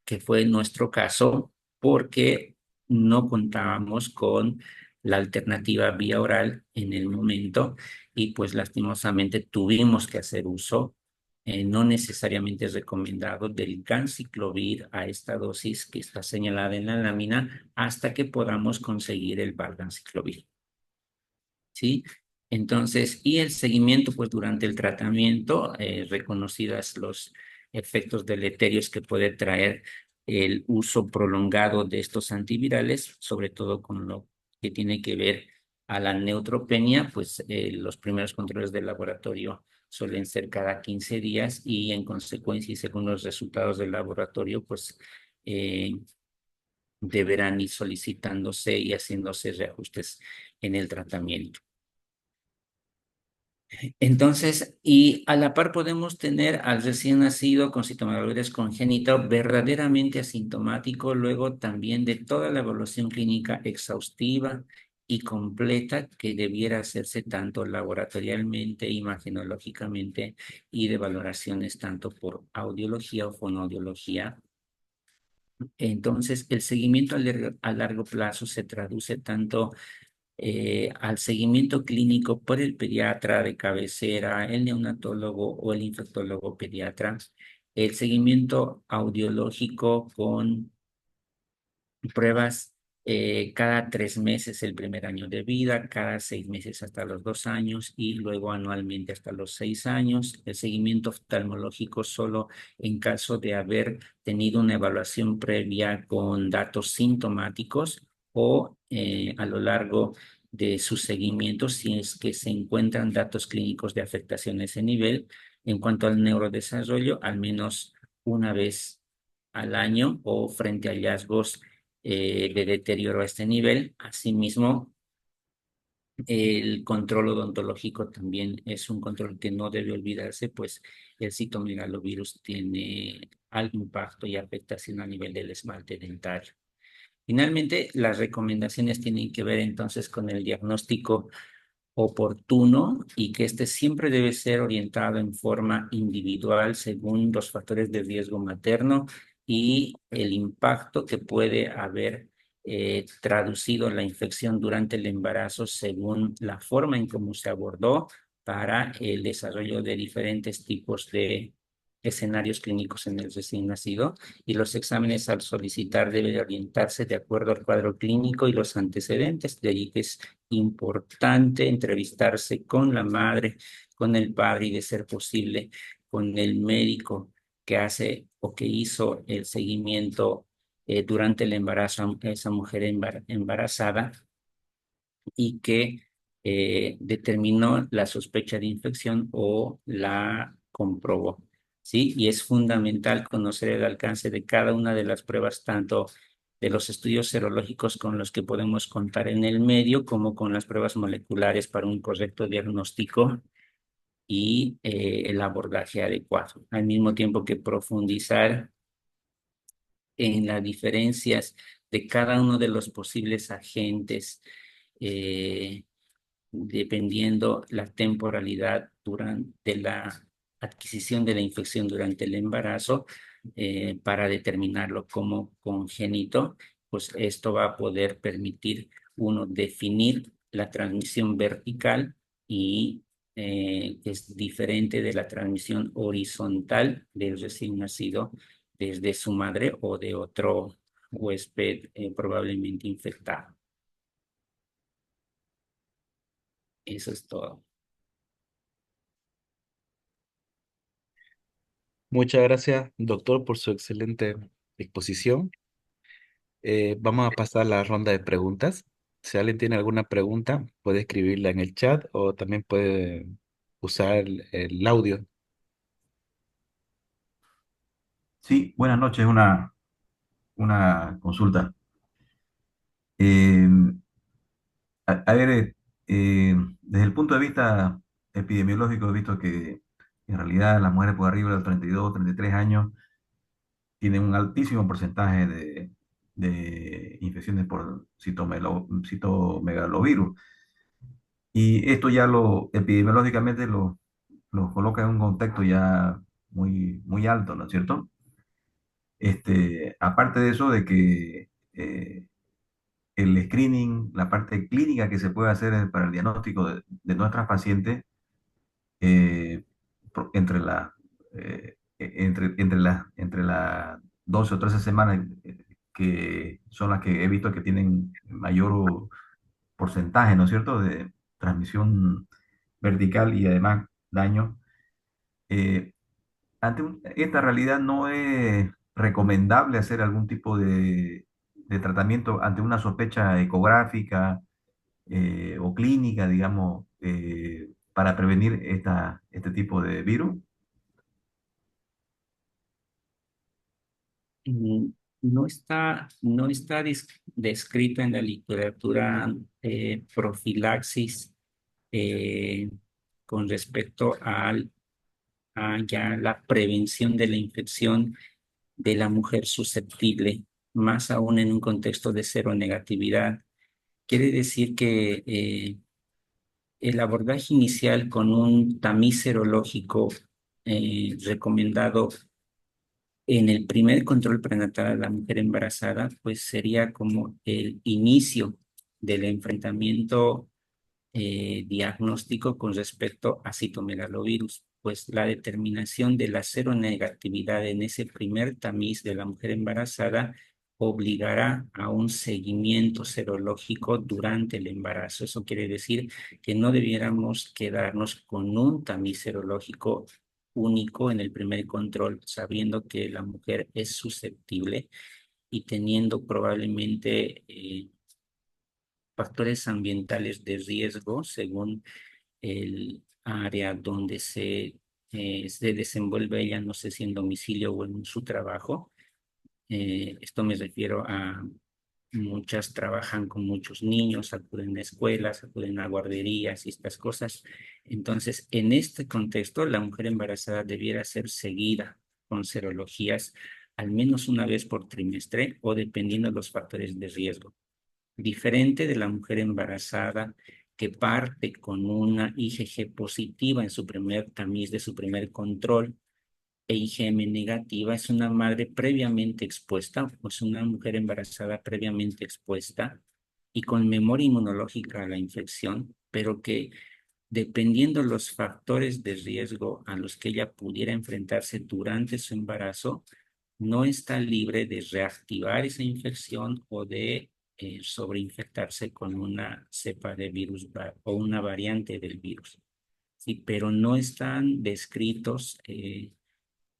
que fue nuestro caso porque no contábamos con la alternativa vía oral en el momento y pues lastimosamente tuvimos que hacer uso no necesariamente recomendado del ganciclovir a esta dosis que está señalada en la lámina hasta que podamos conseguir el valganciclovir. ¿Sí? Entonces, y el seguimiento, pues durante el tratamiento, reconocidas los efectos deleterios que puede traer el uso prolongado de estos antivirales, sobre todo con lo que tiene que ver a la neutropenia, pues los primeros controles del laboratorio suelen ser cada 15 días y en consecuencia y según los resultados del laboratorio, pues eh, deberán ir solicitándose y haciéndose reajustes en el tratamiento. Entonces, y a la par podemos tener al recién nacido con citomegalovirus congénito verdaderamente asintomático, luego también de toda la evaluación clínica exhaustiva y completa que debiera hacerse tanto laboratorialmente, imagenológicamente y de valoraciones tanto por audiología o fonoaudiología. Entonces, el seguimiento a largo plazo se traduce tanto al seguimiento clínico por el pediatra de cabecera, el neonatólogo o el infectólogo pediatra, el seguimiento audiológico con pruebas cada 3 meses el primer año de vida, cada 6 meses hasta los 2 años y luego anualmente hasta los 6 años. El seguimiento oftalmológico solo en caso de haber tenido una evaluación previa con datos sintomáticos o a lo largo de su seguimiento si es que se encuentran datos clínicos de afectación a ese nivel. En cuanto al neurodesarrollo, al menos una vez al año o frente a hallazgos de deterioro a este nivel. Asimismo, el control odontológico también es un control que no debe olvidarse, pues el citomegalovirus tiene alto impacto y afectación a nivel del esmalte dentario. Finalmente, las recomendaciones tienen que ver entonces con el diagnóstico oportuno y que este siempre debe ser orientado en forma individual según los factores de riesgo materno y el impacto que puede haber traducido la infección durante el embarazo según la forma en cómo se abordó para el desarrollo de diferentes tipos de escenarios clínicos en el recién nacido y los exámenes al solicitar deben orientarse de acuerdo al cuadro clínico y los antecedentes, de ahí que es importante entrevistarse con la madre, con el padre y de ser posible con el médico que hace o que hizo el seguimiento durante el embarazo a esa mujer embarazada y que determinó la sospecha de infección o la comprobó. ¿Sí? Y es fundamental conocer el alcance de cada una de las pruebas, tanto de los estudios serológicos con los que podemos contar en el medio, como con las pruebas moleculares para un correcto diagnóstico y el abordaje adecuado. Al mismo tiempo que profundizar en las diferencias de cada uno de los posibles agentes, dependiendo la temporalidad durante la adquisición de la infección durante el embarazo, para determinarlo como congénito, pues esto va a poder permitir uno definir la transmisión vertical y es diferente de la transmisión horizontal del recién nacido desde su madre o de otro huésped probablemente infectado. Eso es todo. Muchas gracias, doctor, por su excelente exposición. Vamos a pasar a la ronda de preguntas. Si alguien tiene alguna pregunta, puede escribirla en el chat o también puede usar el audio. Sí, buenas noches. una consulta. Eh, a ver, desde el punto de vista epidemiológico, he visto que en realidad las mujeres por arriba de los 32, 33 años tienen un altísimo porcentaje de infecciones por citomegalovirus. Y esto ya epidemiológicamente lo coloca en un contexto ya muy alto, ¿no es cierto? Aparte de eso, de que el screening, la parte clínica que se puede hacer para el diagnóstico de nuestras pacientes, eh, entre entre las 12 o 13 semanas que son las que he visto que tienen mayor porcentaje, ¿no es cierto?, de transmisión vertical y además daño. eh, Esta realidad no es recomendable hacer algún tipo de tratamiento ante una sospecha ecográfica o clínica, digamos, para prevenir este tipo de virus. Mm, no está descrito en la literatura profilaxis eh, con respecto a ya la prevención de la infección de la mujer susceptible, más aún en un contexto de seronegatividad. Quiere decir que el abordaje inicial con un tamiz serológico recomendado en el primer control prenatal a la mujer embarazada, pues sería como el inicio del enfrentamiento diagnóstico con respecto a citomegalovirus, pues la determinación de la seronegatividad en ese primer tamiz de la mujer embarazada obligará a un seguimiento serológico durante el embarazo. Eso quiere decir que no debiéramos quedarnos con un tamiz serológico único en el primer control, sabiendo que la mujer es susceptible y teniendo probablemente factores ambientales de riesgo según el área donde se desenvuelve ella, no sé si en domicilio o en su trabajo. Esto me refiero a muchas trabajan con muchos niños, acuden a escuelas, acuden a guarderías y estas cosas. Entonces, en este contexto, la mujer embarazada debiera ser seguida con serologías al menos una vez por trimestre o dependiendo de los factores de riesgo. Diferente de la mujer embarazada que parte con una IgG positiva en su primer tamiz de su primer control e IgM negativa, es una madre previamente expuesta, pues una mujer embarazada previamente expuesta y con memoria inmunológica a la infección, pero que dependiendo los factores de riesgo a los que ella pudiera enfrentarse durante su embarazo, no está libre de reactivar esa infección o de sobreinfectarse con una cepa de virus o una variante del virus. Sí, pero no están descritos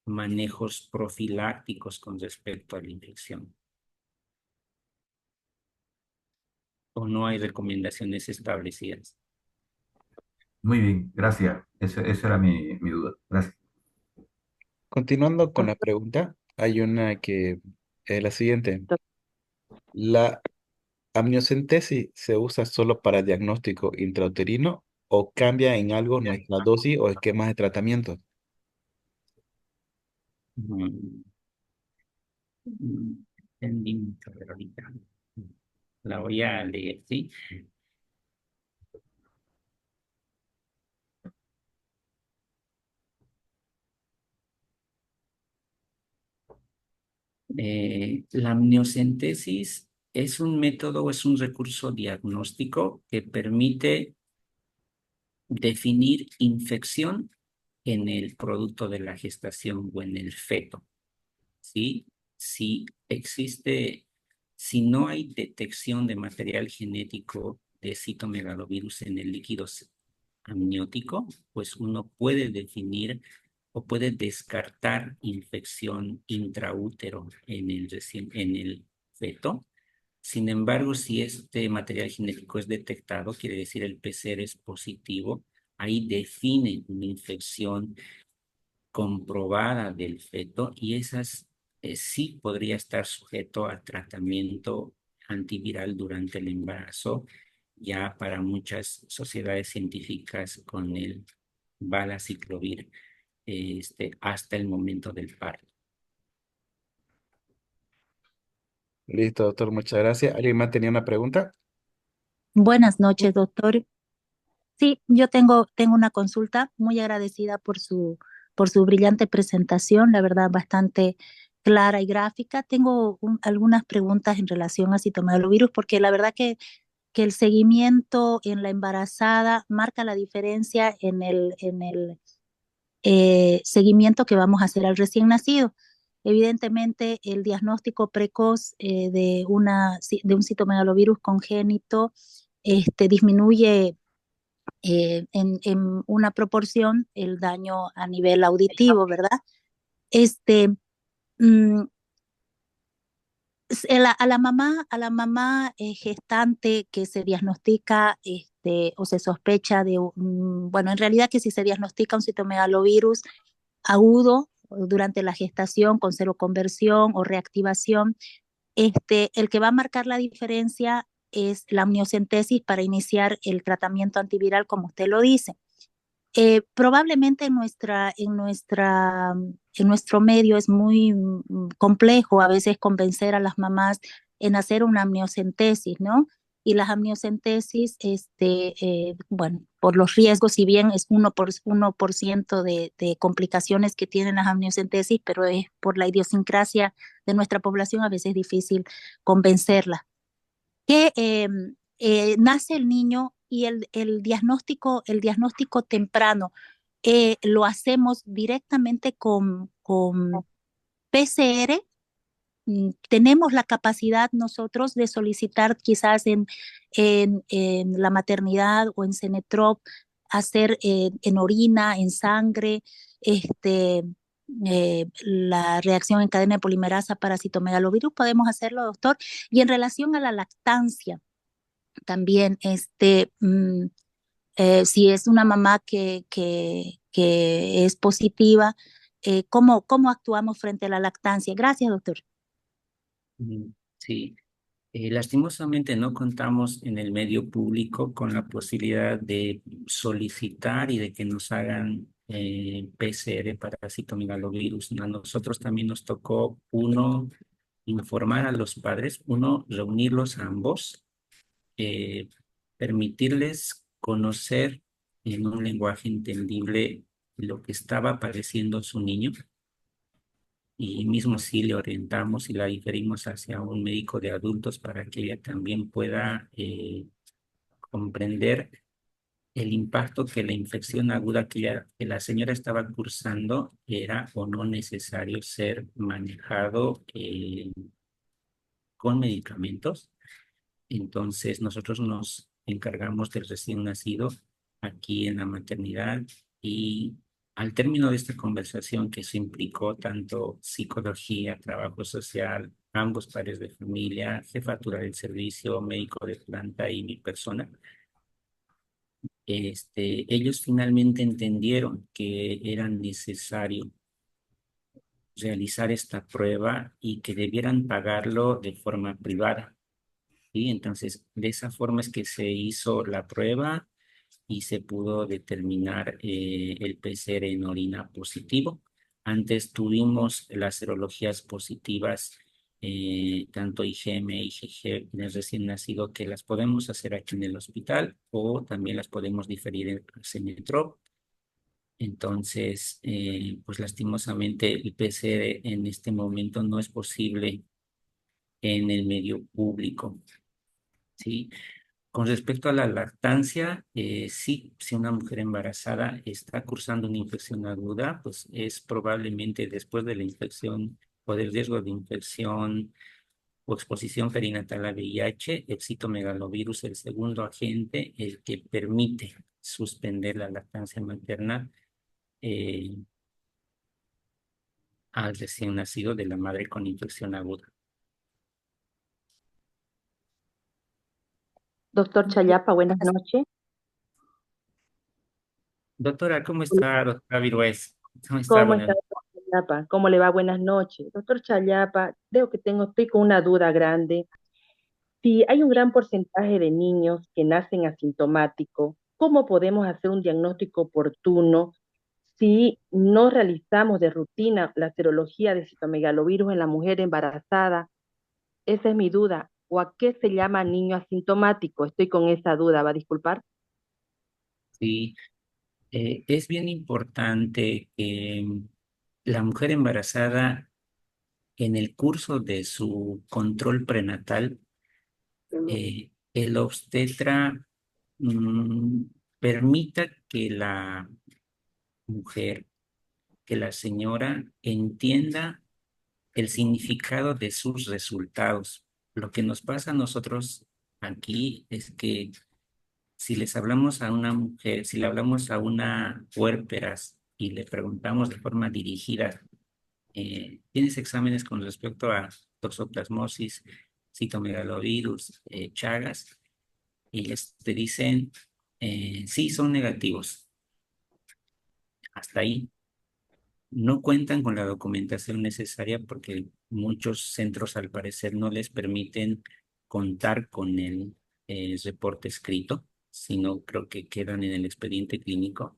manejos profilácticos con respecto a la infección. O no hay recomendaciones establecidas. Muy bien, gracias. Esa era mi duda. Gracias. Continuando con la pregunta, hay una que es la siguiente. ¿La amniocentesis se usa solo para diagnóstico intrauterino o cambia en algo nuestra dosis o esquemas de tratamiento? Mm, Entendí mucho, pero ahorita la voy a leer, ¿sí? La amniocentesis es un método o es un recurso diagnóstico que permite definir infección en el producto de la gestación o en el feto, ¿sí? Si existe, si no hay detección de material genético de citomegalovirus en el líquido amniótico, pues uno puede definir o puede descartar infección intraútero en el feto. Sin embargo, si este material genético es detectado, quiere decir el PCR es positivo, ahí define una infección comprobada del feto y esas sí podría estar sujeto a tratamiento antiviral durante el embarazo, ya para muchas sociedades científicas con el Valaciclovir, hasta el momento del parto. Listo, doctor, muchas gracias. ¿Alguien más tenía una pregunta? Buenas noches, doctor. Sí, yo tengo una consulta muy agradecida por su brillante presentación, la verdad, bastante clara y gráfica. Tengo algunas preguntas en relación a citomegalovirus, porque la verdad que el seguimiento en la embarazada marca la diferencia en el seguimiento que vamos a hacer al recién nacido. Evidentemente, el diagnóstico precoz de un citomegalovirus congénito disminuye en una proporción el daño a nivel auditivo, ¿verdad? Este, mm, a la mamá gestante que se diagnostica o se sospecha bueno, en realidad que si se diagnostica un citomegalovirus agudo durante la gestación con seroconversión o reactivación, el que va a marcar la diferencia es la amniocentesis para iniciar el tratamiento antiviral, como usted lo dice. Probablemente en nuestro medio es muy complejo a veces convencer a las mamás en hacer una amniocentesis, ¿no? Y las amniocentesis, bueno, por los riesgos, si bien es 1% de complicaciones que tienen las amniocentesis, pero es por la idiosincrasia de nuestra población a veces es difícil convencerla que nace el niño y el diagnóstico temprano lo hacemos directamente con PCR. Tenemos la capacidad nosotros de solicitar quizás en la maternidad o en Cenetrop, hacer en orina, en sangre, la reacción en cadena de polimerasa para citomegalovirus. Podemos hacerlo, doctor. Y en relación a la lactancia, también, si es una mamá que es positiva, ¿cómo actuamos frente a la lactancia? Gracias, doctor. Sí, lastimosamente no contamos en el medio público con la posibilidad de solicitar y de que nos hagan PCR para citomegalovirus. A nosotros también nos tocó, informar a los padres, reunirlos a ambos, eh, permitirles conocer en un lenguaje entendible lo que estaba padeciendo su niño, y mismo si le orientamos y la diferimos hacia un médico de adultos para que ella también pueda comprender el impacto que la infección aguda que la señora estaba cursando era o no necesario ser manejado con medicamentos. Entonces nosotros nos encargamos del recién nacido aquí en la maternidad, y al término de esta conversación, que eso implicó tanto psicología, trabajo social, ambos padres de familia, jefatura del servicio, médico de planta y mi persona, ellos finalmente entendieron que era necesario realizar esta prueba y que debieran pagarlo de forma privada. ¿Sí? Entonces, de esa forma es que se hizo la prueba y se pudo determinar el PCR en orina positivo. Antes tuvimos las serologías positivas, tanto IgM e IgG en el recién nacido, que las podemos hacer aquí en el hospital o también las podemos diferir en Cenetrop. Entonces, pues lastimosamente el PCR en este momento no es posible en el medio público. ¿Sí? Con respecto a la lactancia, sí, si una mujer embarazada está cursando una infección aguda, pues es probablemente después de la infección o del riesgo de infección o exposición perinatal a VIH, el citomegalovirus, el segundo agente, el que permite suspender la lactancia materna eh, al recién nacido de la madre con infección aguda. Doctor Chayapa, buenas noches. Doctora, ¿cómo está? Doctora Virués, ¿cómo está? ¿Cómo está? Buenas. Chayapa, ¿cómo le va? Buenas noches. Doctor Chayapa, creo que estoy con una duda grande. Si hay un gran porcentaje de niños que nacen asintomáticos, ¿cómo podemos hacer un diagnóstico oportuno si no realizamos de rutina la serología de citomegalovirus en la mujer embarazada? Esa es mi duda. ¿O a qué se llama niño asintomático? Estoy con esa duda, ¿va a disculpar? Sí, es bien importante que la mujer embarazada en el curso de su control prenatal, el obstetra mm, permita que la mujer, que la señora entienda el significado de sus resultados. Lo que nos pasa a nosotros aquí es que si les hablamos a una mujer, si le hablamos a una puérperas y le preguntamos de forma dirigida, ¿tienes exámenes con respecto a toxoplasmosis, citomegalovirus, Chagas? Y ellas te dicen, sí, son negativos. Hasta ahí. No cuentan con la documentación necesaria porque muchos centros al parecer no les permiten contar con el reporte escrito, sino creo que quedan en el expediente clínico.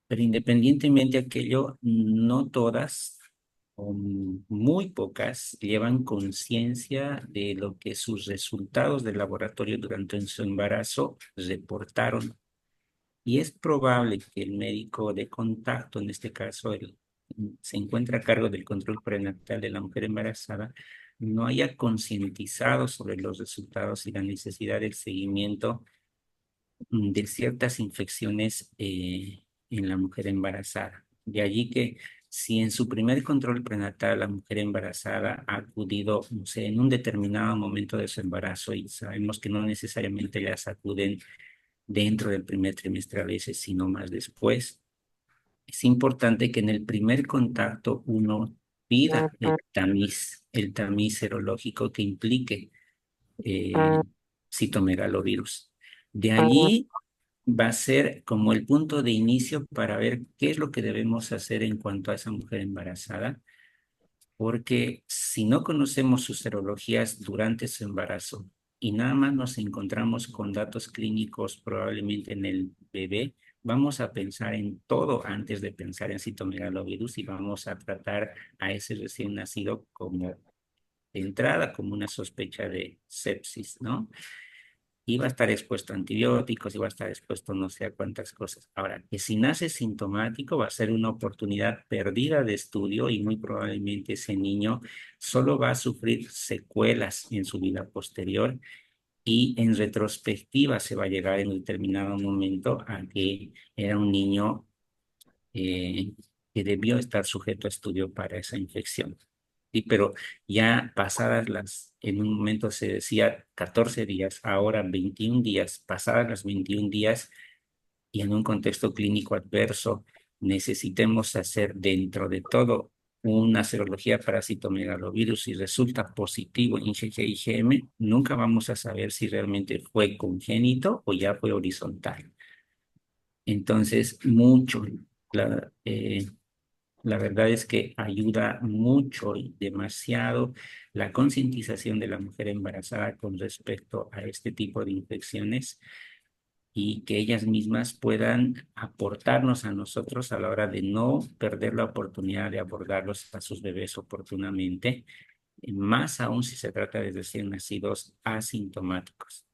Pero independientemente de aquello, no todas o muy pocas llevan conciencia de lo que sus resultados de laboratorio durante su embarazo reportaron. Y es probable que el médico de contacto, en este caso se encuentra a cargo del control prenatal de la mujer embarazada, no haya concientizado sobre los resultados y la necesidad del seguimiento de ciertas infecciones en la mujer embarazada. De allí que si en su primer control prenatal la mujer embarazada ha acudido, no sé, en un determinado momento de su embarazo, y sabemos que no necesariamente las acuden dentro del primer trimestre a veces, sino más después, es importante que en el primer contacto uno pida el tamiz serológico que implique citomegalovirus. De allí va a ser como el punto de inicio para ver qué es lo que debemos hacer en cuanto a esa mujer embarazada, porque si no conocemos sus serologías durante su embarazo y nada más nos encontramos con datos clínicos probablemente en el bebé, vamos a pensar en todo antes de pensar en citomegalovirus y vamos a tratar a ese recién nacido como de entrada, como una sospecha de sepsis, ¿no? Iba a estar expuesto a antibióticos, iba a estar expuesto no sé a cuántas cosas. Ahora, que si nace sintomático va a ser una oportunidad perdida de estudio y muy probablemente ese niño solo va a sufrir secuelas en su vida posterior y en retrospectiva se va a llegar en un determinado momento a que era un niño eh, que debió estar sujeto a estudio para esa infección. Sí, pero ya pasadas en un momento se decía 14 días, ahora 21 días, pasadas las 21 días y en un contexto clínico adverso, necesitemos hacer dentro de todo una serología para citomegalovirus y resulta positivo en IgG y IgM, nunca vamos a saber si realmente fue congénito o ya fue horizontal. Entonces, mucho, la, eh, la verdad es que ayuda mucho y demasiado la concientización de la mujer embarazada con respecto a este tipo de infecciones y que ellas mismas puedan aportarnos a nosotros a la hora de no perder la oportunidad de abordarlos a sus bebés oportunamente, más aún si se trata de recién nacidos asintomáticos.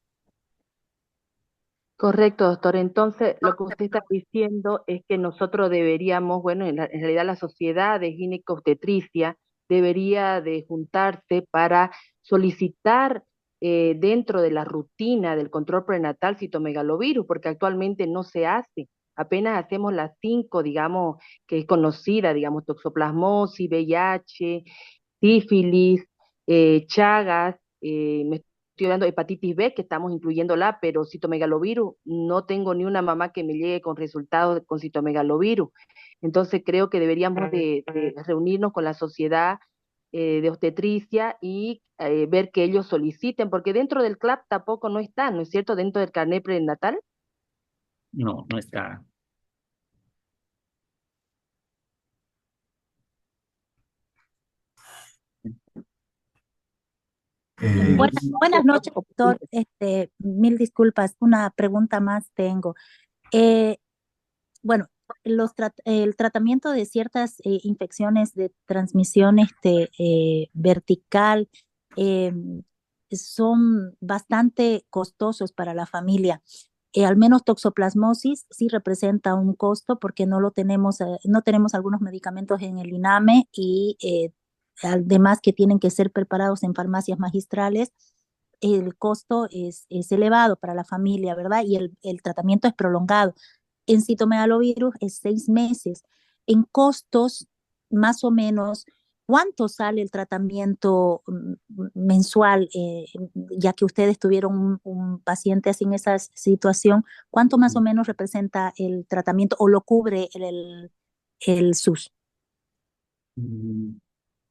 Correcto, doctor. Entonces, lo que usted está diciendo es que nosotros deberíamos, bueno, en realidad la sociedad de ginecobstetricia debería de juntarse para solicitar dentro de la rutina del control prenatal citomegalovirus, porque actualmente no se hace. Apenas hacemos las 5, digamos, que es conocida, digamos, toxoplasmosis, VIH, sífilis, Chagas, me estoy hablando de hepatitis B, que estamos incluyéndola, pero citomegalovirus, no tengo ni una mamá que me llegue con resultados con citomegalovirus. Entonces creo que deberíamos de reunirnos con la sociedad de obstetricia y ver que ellos soliciten, porque dentro del CLAP tampoco no está, ¿no es cierto? Dentro del carnet prenatal. No, no está. Eh, Buenas noches, doctor. Mil disculpas, una pregunta más tengo. Eh, bueno, el tratamiento de ciertas infecciones de transmisión vertical eh, son bastante costosos para la familia. Al menos toxoplasmosis sí representa un costo porque no tenemos algunos medicamentos en el INAME y además que tienen que ser preparados en farmacias magistrales. El costo es elevado para la familia, ¿verdad? Y el tratamiento es prolongado. En citomegalovirus es 6 meses. En costos, más o menos, ¿cuánto sale el tratamiento mensual? Ya que ustedes tuvieron un paciente así en esa situación, ¿cuánto más o menos representa el tratamiento o lo cubre el SUS? Mm,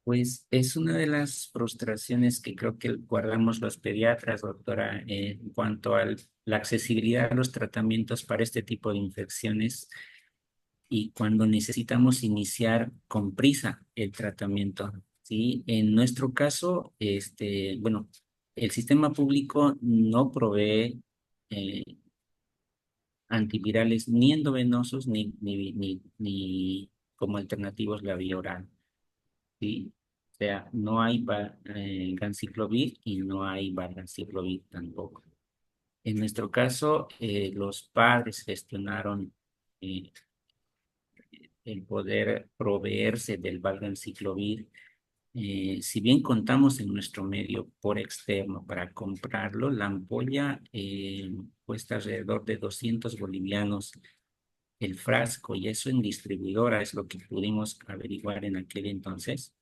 Pues es una de las frustraciones que creo que guardamos los pediatras, doctora, en cuanto a la accesibilidad a los tratamientos para este tipo de infecciones y cuando necesitamos iniciar con prisa el tratamiento, ¿sí? En nuestro caso, bueno, el sistema público no provee eh, antivirales ni endovenosos ni como alternativos la vía oral, ¿sí? O sea, no hay ganciclovir y no hay valganciclovir tampoco. En nuestro caso, los padres gestionaron eh, el poder proveerse del valganciclovir. Si bien contamos en nuestro medio por externo para comprarlo, la ampolla cuesta alrededor de 200 bolivianos el frasco y eso en distribuidora es lo que pudimos averiguar en aquel entonces.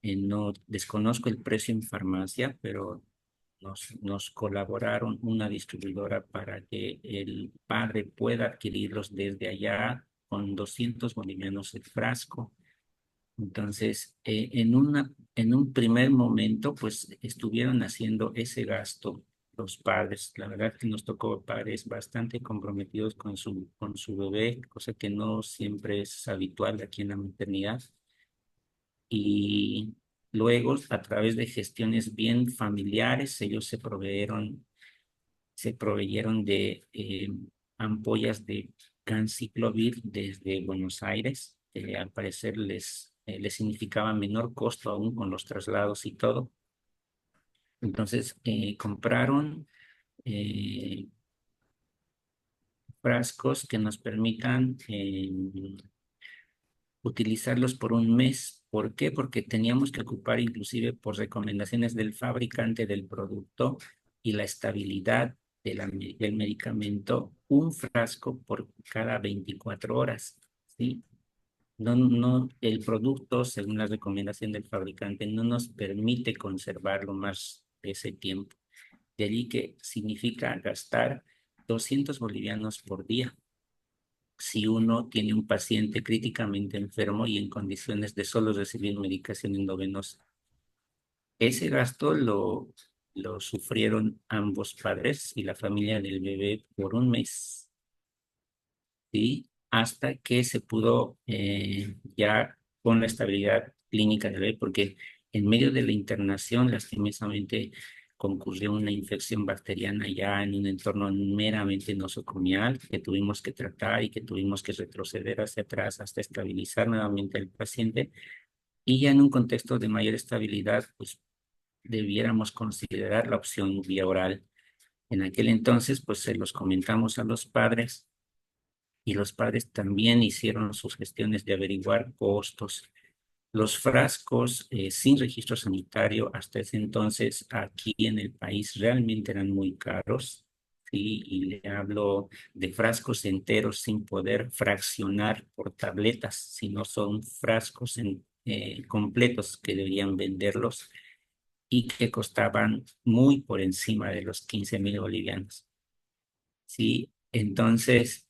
No desconozco el precio en farmacia, pero nos colaboraron una distribuidora para que el padre pueda adquirirlos desde allá con 200 bolivianos el frasco. Entonces, en un primer momento, pues estuvieron haciendo ese gasto los padres. La verdad que nos tocó padres bastante comprometidos con su bebé, cosa que no siempre es habitual aquí en la maternidad. Y luego, a través de gestiones bien familiares, ellos se proveyeron de ampollas de ganciclovir desde Buenos Aires. Al parecer les significaba menor costo aún con los traslados y todo. Entonces compraron eh, frascos que nos permitan utilizarlos por un mes. ¿Por qué? Porque teníamos que ocupar inclusive por recomendaciones del fabricante del producto y la estabilidad del medicamento, un frasco por cada 24 horas, ¿sí? El producto, según la recomendación del fabricante, no nos permite conservarlo más de ese tiempo. De allí que significa gastar 200 bolivianos por día si uno tiene un paciente críticamente enfermo y en condiciones de solo recibir medicación endovenosa. Ese gasto lo sufrieron ambos padres y la familia del bebé por un mes, ¿sí? Hasta que se pudo ya con la estabilidad clínica del bebé, porque en medio de la internación, lastimosamente, concurrió una infección bacteriana ya en un entorno meramente nosocomial que tuvimos que tratar y que tuvimos que retroceder hacia atrás hasta estabilizar nuevamente al paciente. Y ya en un contexto de mayor estabilidad, pues debiéramos considerar la opción vía oral. En aquel entonces, pues se los comentamos a los padres y los padres también hicieron sus gestiones de averiguar costos. Los frascos sin registro sanitario hasta ese entonces aquí en el país realmente eran muy caros, ¿sí? Y le hablo de frascos enteros sin poder fraccionar por tabletas, sino son frascos completos que deberían venderlos y que costaban muy por encima de los 15.000 bolivianos, ¿sí? Entonces,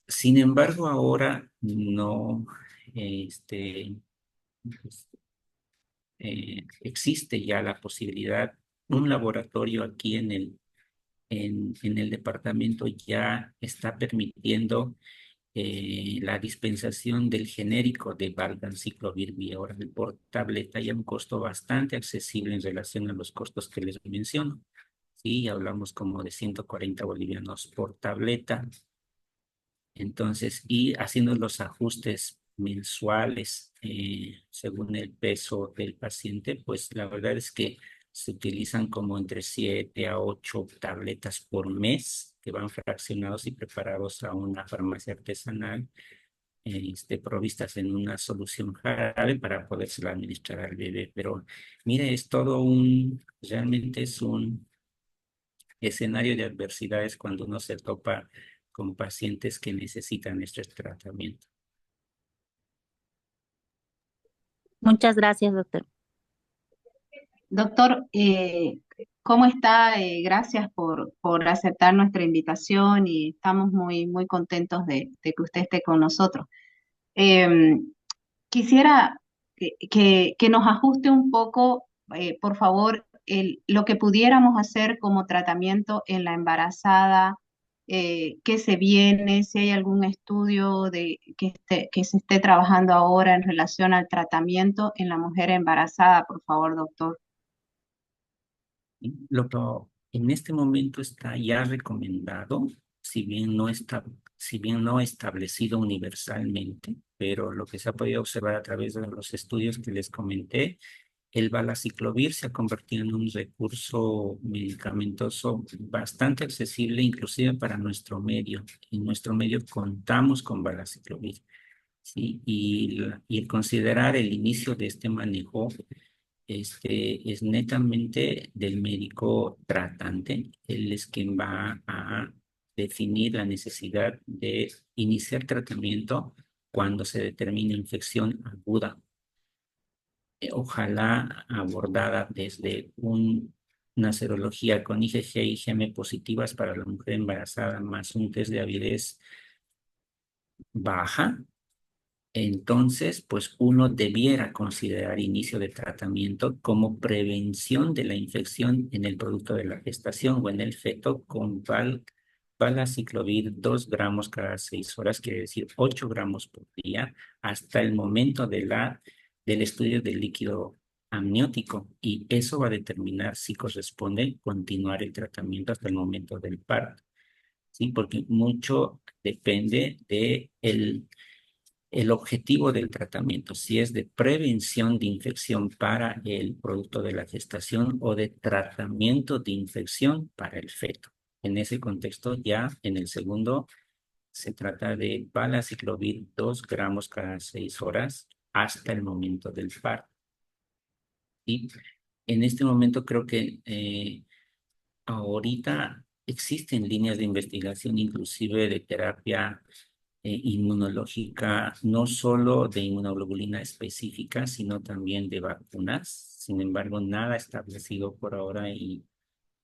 sin embargo, ahora no, este, pues, existe ya la posibilidad, un laboratorio aquí en el departamento ya está permitiendo la dispensación del genérico de Valganciclovir vía oral por tableta y a un costo bastante accesible en relación a los costos que les menciono. Sí, hablamos como de 140 bolivianos por tableta. Entonces, y haciendo los ajustes mensuales según el peso del paciente, pues la verdad es que se utilizan como entre 7 a 8 tabletas por mes que van fraccionados y preparados a una farmacia artesanal, provistas en una solución jarabe para podérsela administrar al bebé. Pero mire, realmente es un escenario de adversidades cuando uno se topa con pacientes que necesitan este tratamiento. Muchas gracias, doctor. Doctor, ¿cómo está? Gracias por aceptar nuestra invitación y estamos muy contentos de que usted esté con nosotros. Quisiera que nos ajuste un poco, por favor, lo que pudiéramos hacer como tratamiento en la embarazada, qué se viene, si hay algún estudio que se esté trabajando ahora en relación al tratamiento en la mujer embarazada, por favor, doctor. Lo que en este momento está ya recomendado, si bien no establecido universalmente, pero lo que se ha podido observar a través de los estudios que les comenté, el valaciclovir se ha convertido en un recurso medicamentoso bastante accesible, inclusive para nuestro medio. En nuestro medio contamos con valaciclovir, ¿sí? Y el considerar el inicio de este manejo es netamente del médico tratante. Él es quien va a definir la necesidad de iniciar tratamiento cuando se determine infección aguda, ojalá abordada desde una serología con IgG y IgM positivas para la mujer embarazada, más un test de avidez baja. Entonces, pues uno debiera considerar inicio de tratamiento como prevención de la infección en el producto de la gestación o en el feto con valaciclovir 2 gramos cada 6 horas, quiere decir 8 gramos por día, hasta el momento del estudio del líquido amniótico. Y eso va a determinar si corresponde continuar el tratamiento hasta el momento del parto, ¿sí? Porque mucho depende de el objetivo del tratamiento, si es de prevención de infección para el producto de la gestación o de tratamiento de infección para el feto. En ese contexto, ya en el segundo, se trata de valaciclovir 2 gramos cada 6 horas hasta el momento del parto. Y en este momento creo que ahorita existen líneas de investigación, inclusive de terapia inmunológica, no solo de inmunoglobulina específica, sino también de vacunas. Sin embargo, nada establecido por ahora y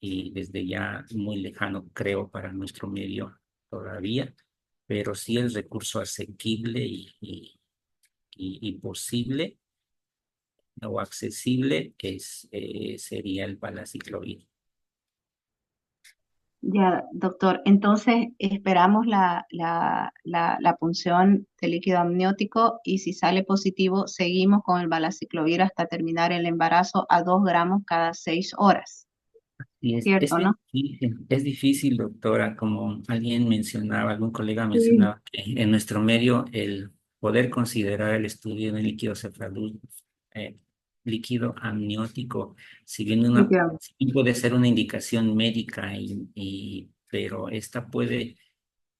desde ya muy lejano, creo, para nuestro medio todavía, pero sí el recurso asequible y posible o accesible sería el valaciclovir. Ya, doctor, entonces esperamos la punción de líquido amniótico y si sale positivo, seguimos con el valaciclovir hasta terminar el embarazo a 2 gramos cada 6 horas. Y ¿Cierto, no? es difícil, doctora, como alguien mencionaba, algún colega Sí. mencionaba, que en nuestro medio el poder considerar el estudio de líquido cefalú, líquido amniótico, si bien Líquido. sí puede ser una indicación médica, pero esta puede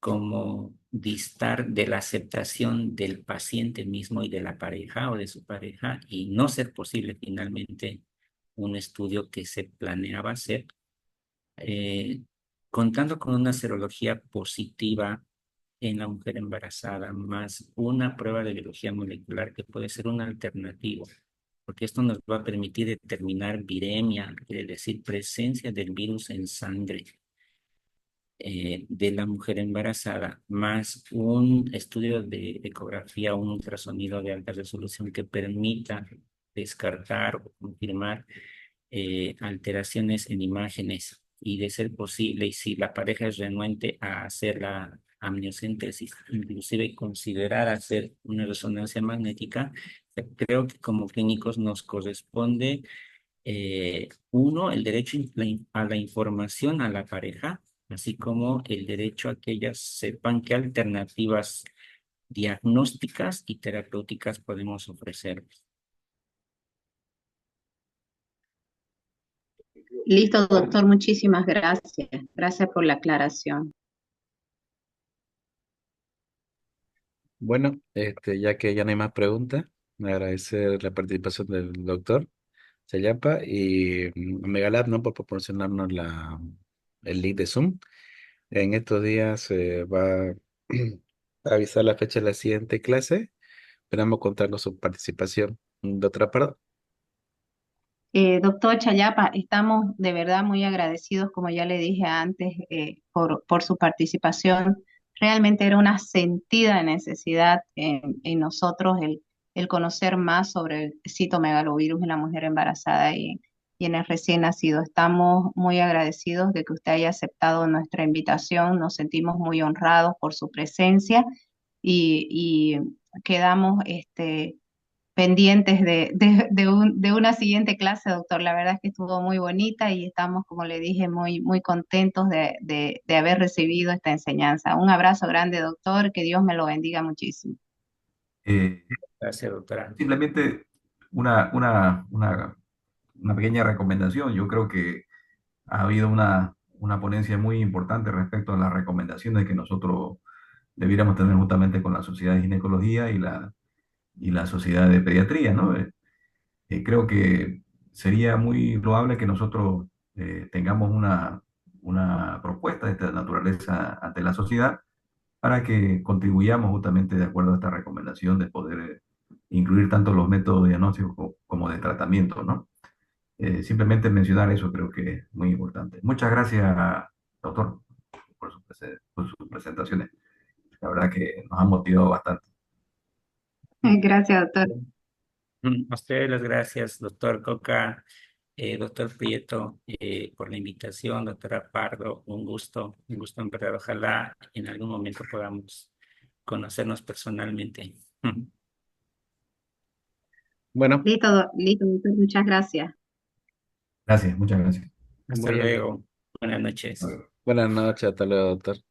como distar de la aceptación del paciente mismo y de la pareja o de su pareja y no ser posible finalmente un estudio que se planeaba hacer, eh, contando con una serología positiva en la mujer embarazada, más una prueba de biología molecular que puede ser una alternativa, porque esto nos va a permitir determinar viremia, quiere decir presencia del virus en sangre de la mujer embarazada, más un estudio de ecografía, un ultrasonido de alta resolución que permita descartar o confirmar alteraciones en imágenes y de ser posible, y si la pareja es renuente a hacer amniocentesis, inclusive considerar hacer una resonancia magnética. Creo que como clínicos nos corresponde, uno, el derecho a la información a la pareja, así como el derecho a que ellas sepan qué alternativas diagnósticas y terapéuticas podemos ofrecer. Listo, doctor, muchísimas gracias. Gracias por la aclaración. Bueno, ya que ya no hay más preguntas, agradecer la participación del doctor Chayapa y Megalab, ¿no? Por proporcionarnos el link de Zoom. En estos días se va a avisar la fecha de la siguiente clase. Esperamos contar con su participación. Doctora Pardo. Doctor Chayapa, estamos de verdad muy agradecidos, como ya le dije antes, por su participación. Realmente era una sentida necesidad en nosotros el conocer más sobre el citomegalovirus en la mujer embarazada y en el recién nacido. Estamos muy agradecidos de que usted haya aceptado nuestra invitación. Nos sentimos muy honrados por su presencia y quedamos pendientes de una siguiente clase, doctor. La verdad es que estuvo muy bonita y estamos, como le dije, muy contentos de haber recibido esta enseñanza. Un abrazo grande, doctor, que Dios me lo bendiga muchísimo. Eh, Gracias, doctora. Simplemente una, una, una, una pequeña recomendación. Yo creo que ha habido una ponencia muy importante respecto a las recomendaciones que nosotros debiéramos tener justamente con la Sociedad de Ginecología y la Sociedad de Pediatría, ¿no? Creo que sería muy loable que nosotros tengamos una propuesta de esta naturaleza ante la sociedad para que contribuyamos justamente de acuerdo a esta recomendación de poder incluir tanto los métodos de diagnóstico como de tratamiento, ¿no? Simplemente mencionar eso creo que es muy importante. Muchas gracias, doctor, por sus presentaciones. La verdad que nos han motivado bastante. Gracias, doctor. A ustedes las gracias, doctor Coca, doctor Prieto, por la invitación, doctora Pardo, un gusto en verdad. Ojalá en algún momento podamos conocernos personalmente. Bueno, Listo, doctor, muchas gracias. Gracias, muchas gracias. Hasta muy bien. luego. Buenas noches. Buenas noches, hasta luego, doctor.